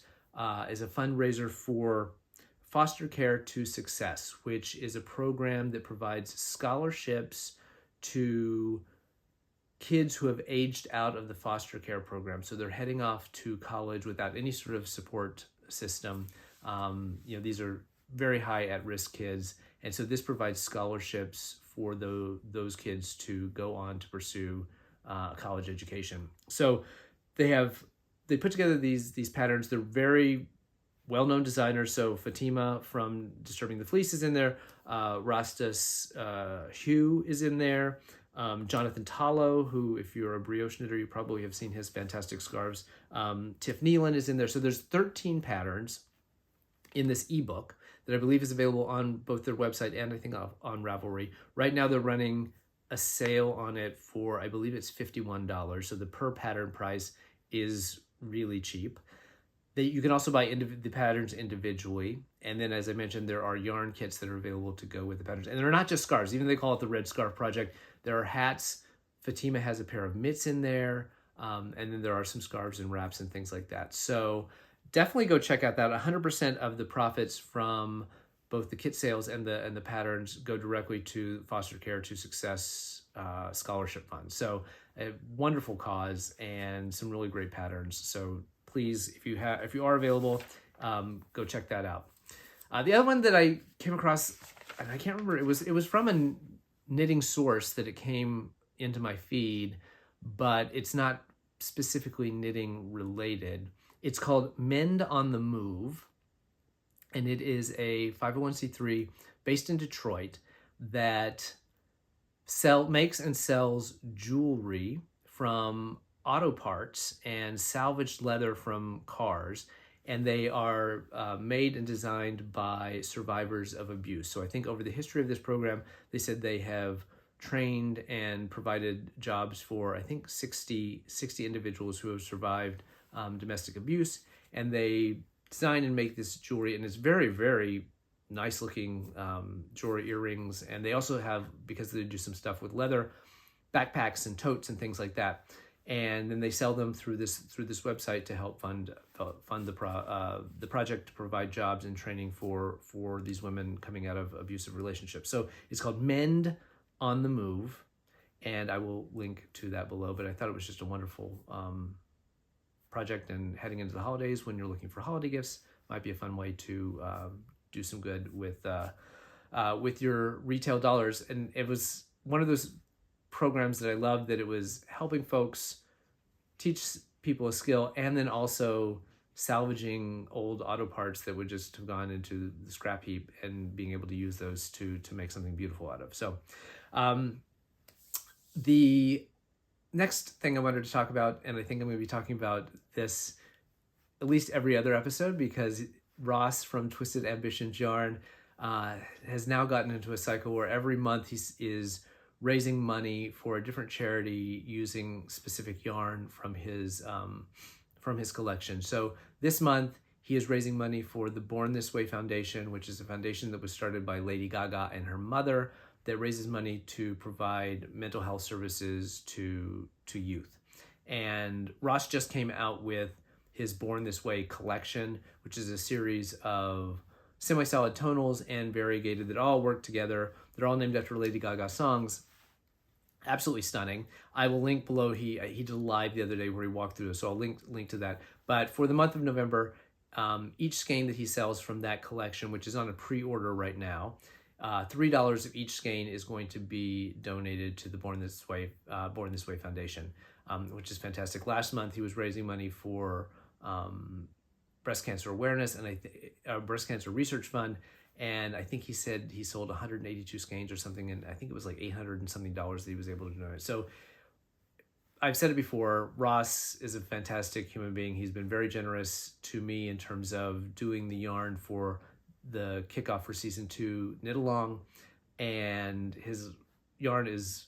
is a fundraiser for Foster Care to Success, which is a program that provides scholarships to kids who have aged out of the foster care program. So they're heading off to college without any sort of support system. These are very high at-risk kids. And so this provides scholarships for those kids to go on to pursue college education. So they put together these patterns. They're very well-known designers. So Fatima from Disturbing the Fleece is in there. Rastus Hugh is in there. Jonathan Tallow, who, if you're a brioche knitter, you probably have seen his fantastic scarves. Tiff Nealon is in there. So there's 13 patterns in this ebook that I believe is available on both their website and I think on Ravelry. Right now they're running a sale on it for, I believe it's $51. So the per pattern price is really cheap. You can also buy the patterns individually. And then, as I mentioned, there are yarn kits that are available to go with the patterns. And they're not just scarves. Even though they call it the Red Scarf Project, there are hats. Fatima has a pair of mitts in there. And then there are some scarves and wraps and things like that. So definitely go check out that. 100% of the profits from both the kit sales and the patterns go directly to Foster Care to Success Scholarship Fund. So a wonderful cause and some really great patterns. So please, if you are available, go check that out. The other one that I came across, and I can't remember, it was from a knitting source that it came into my feed, but it's not specifically knitting related. It's called Mend on the Move, and it is a 501c3 based in Detroit that makes and sells jewelry from auto parts and salvaged leather from cars, and they are made and designed by survivors of abuse. So I think over the history of this program, they said they have trained and provided jobs for, I think, 60 individuals who have survived domestic abuse, and they design and make this jewelry, and it's very, very nice looking jewelry, earrings, and they also have, because they do some stuff with leather, backpacks and totes and things like that. And then they sell them through this website to help fund the project to provide jobs and training for these women coming out of abusive relationships. So it's called Mend on the Move, and I will link to that below. But I thought it was just a wonderful project, and heading into the holidays, when you're looking for holiday gifts, might be a fun way to do some good with your retail dollars. And it was one of those programs that I loved, that it was helping folks teach people a skill, and then also salvaging old auto parts that would just have gone into the scrap heap and being able to use those to make something beautiful out of. So the next thing I wanted to talk about, and I think I'm going to be talking about this at least every other episode, because Ross from Twisted Ambitions Yarn has now gotten into a cycle where every month he is raising money for a different charity using specific yarn from his collection. So this month he is raising money for the Born This Way Foundation, which is a foundation that was started by Lady Gaga and her mother, that raises money to provide mental health services to youth. And Ross just came out with his Born This Way collection, which is a series of semi-solid tonals and variegated that all work together. They're all named after Lady Gaga songs. Absolutely stunning. I will link below. He did a live the other day where he walked through this, so I'll link to that. But for the month of November, each skein that he sells from that collection, which is on a pre-order right now, $3 of each skein is going to be donated to the Born This Way Foundation, which is fantastic. Last month he was raising money for breast cancer awareness and breast cancer research fund. And I think he said he sold 182 skeins or something, and I think it was like $800 and something that he was able to donate. So I've said it before, Ross is a fantastic human being. He's been very generous to me in terms of doing the yarn for the kickoff for season 2 Knitalong, and his yarn is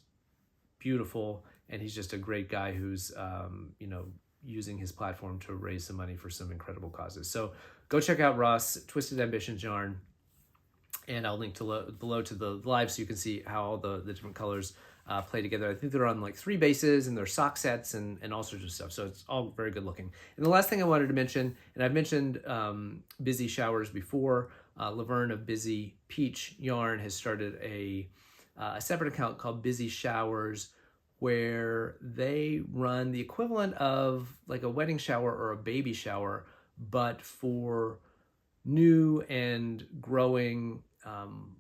beautiful, and he's just a great guy who's using his platform to raise some money for some incredible causes. So go check out Ross, Twisted Ambitions Yarn, and I'll link below to the live so you can see how all the different colors play together. I think they're on like 3 bases, and they're sock sets and all sorts of stuff. So it's all very good looking. And the last thing I wanted to mention, and I've mentioned Busy Showers before, Laverne of Busy Peach Yarn has started a separate account called Busy Showers, where they run the equivalent of like a wedding shower or a baby shower, but for new and growing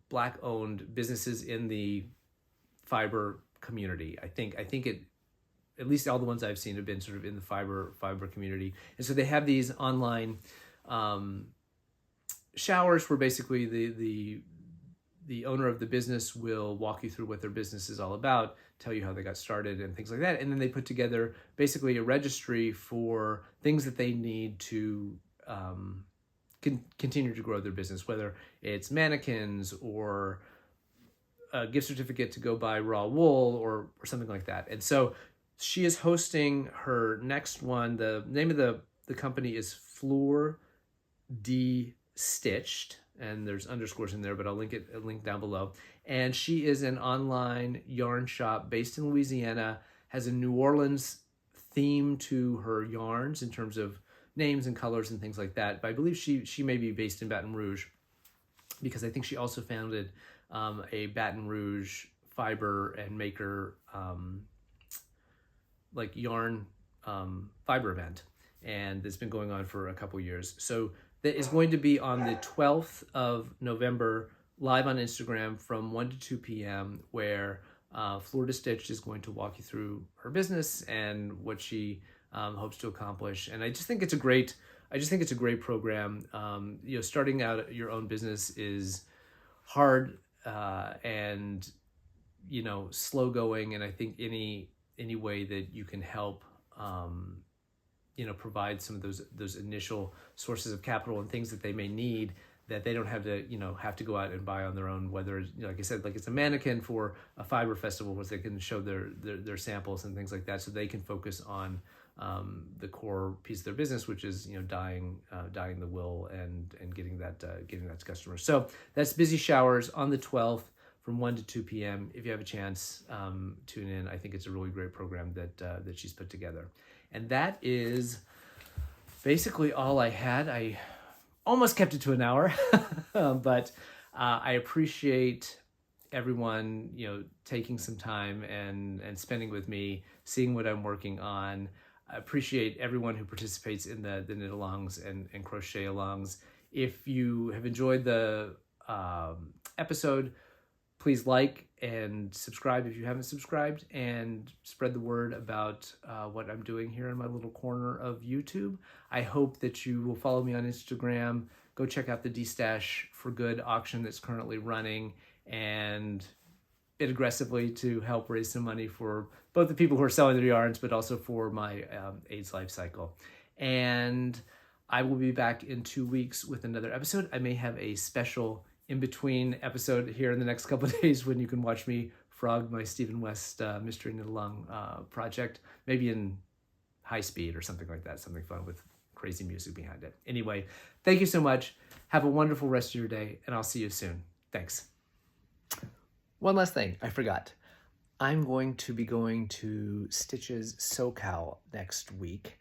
Black-owned businesses in the fiber community. I think it, at least all the ones I've seen have been sort of in the fiber community. And so they have these online showers where basically the owner of the business will walk you through what their business is all about, tell you how they got started and things like that. And then they put together basically a registry for things that they need to continue to grow their business, whether it's mannequins or a gift certificate to go buy raw wool or something like that. And so she is hosting her next one. The name of the company is Floor D Stitched, and there's underscores in there, but I'll link down below. And she is an online yarn shop based in Louisiana, has a New Orleans theme to her yarns in terms of names and colors and things like that. But I believe she may be based in Baton Rouge, because I think she also founded a Baton Rouge fiber and maker like yarn fiber event, and it's been going on for a couple years. So that is going to be on the 12th of November, live on Instagram from 1 to 2 p.m., where Florida Stitched is going to walk you through her business and what she hopes to accomplish. And I just think it's a great program. Starting out your own business is hard and slow going, and I think any way that you can help provide some of those initial sources of capital and things that they may need, that they don't have to go out and buy on their own, whether like I said, like it's a mannequin for a fiber festival where they can show their samples and things like that, so they can focus on the core piece of their business, which is dyeing the wool and getting that to customers. So that's Busy Showers on the 12th from 1 to 2 p.m. If you have a chance, tune in. I think it's a really great program that she's put together. And that is basically all I had. I almost kept it to an hour, but I appreciate everyone taking some time and spending with me, seeing what I'm working on. I appreciate everyone who participates in the Knitalongs and Crochet Alongs. If you have enjoyed the episode, please like and subscribe if you haven't subscribed, and spread the word about what I'm doing here in my little corner of YouTube. I hope that you will follow me on Instagram. Go check out the D-Stash for Good auction that's currently running, and bid aggressively to help raise some money for both the people who are selling their yarns, but also for my AIDS Lifecycle. And I will be back in 2 weeks with another episode. I may have a special in-between episode here in the next couple of days when you can watch me frog my Stephen West Mystery Knitalong project, maybe in high speed or something like that, something fun with crazy music behind it. Anyway, thank you so much. Have a wonderful rest of your day, and I'll see you soon. Thanks. One last thing, I forgot. I'm going to be going to Stitches SoCal next week.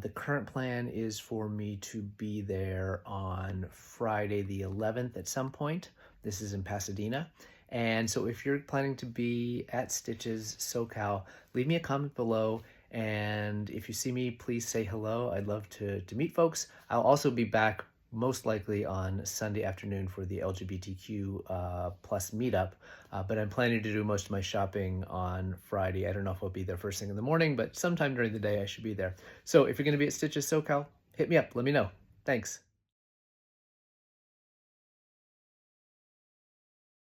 The current plan is for me to be there on Friday the 11th at some point. This is in Pasadena. And so if you're planning to be at Stitches SoCal, leave me a comment below. And if you see me, please say hello. I'd love to meet folks. I'll also be back most likely on Sunday afternoon for the LGBTQ plus meetup. But I'm planning to do most of my shopping on Friday. I don't know if I'll be there first thing in the morning, but sometime during the day I should be there. So if you're going to be at Stitches SoCal, hit me up. Let me know. Thanks.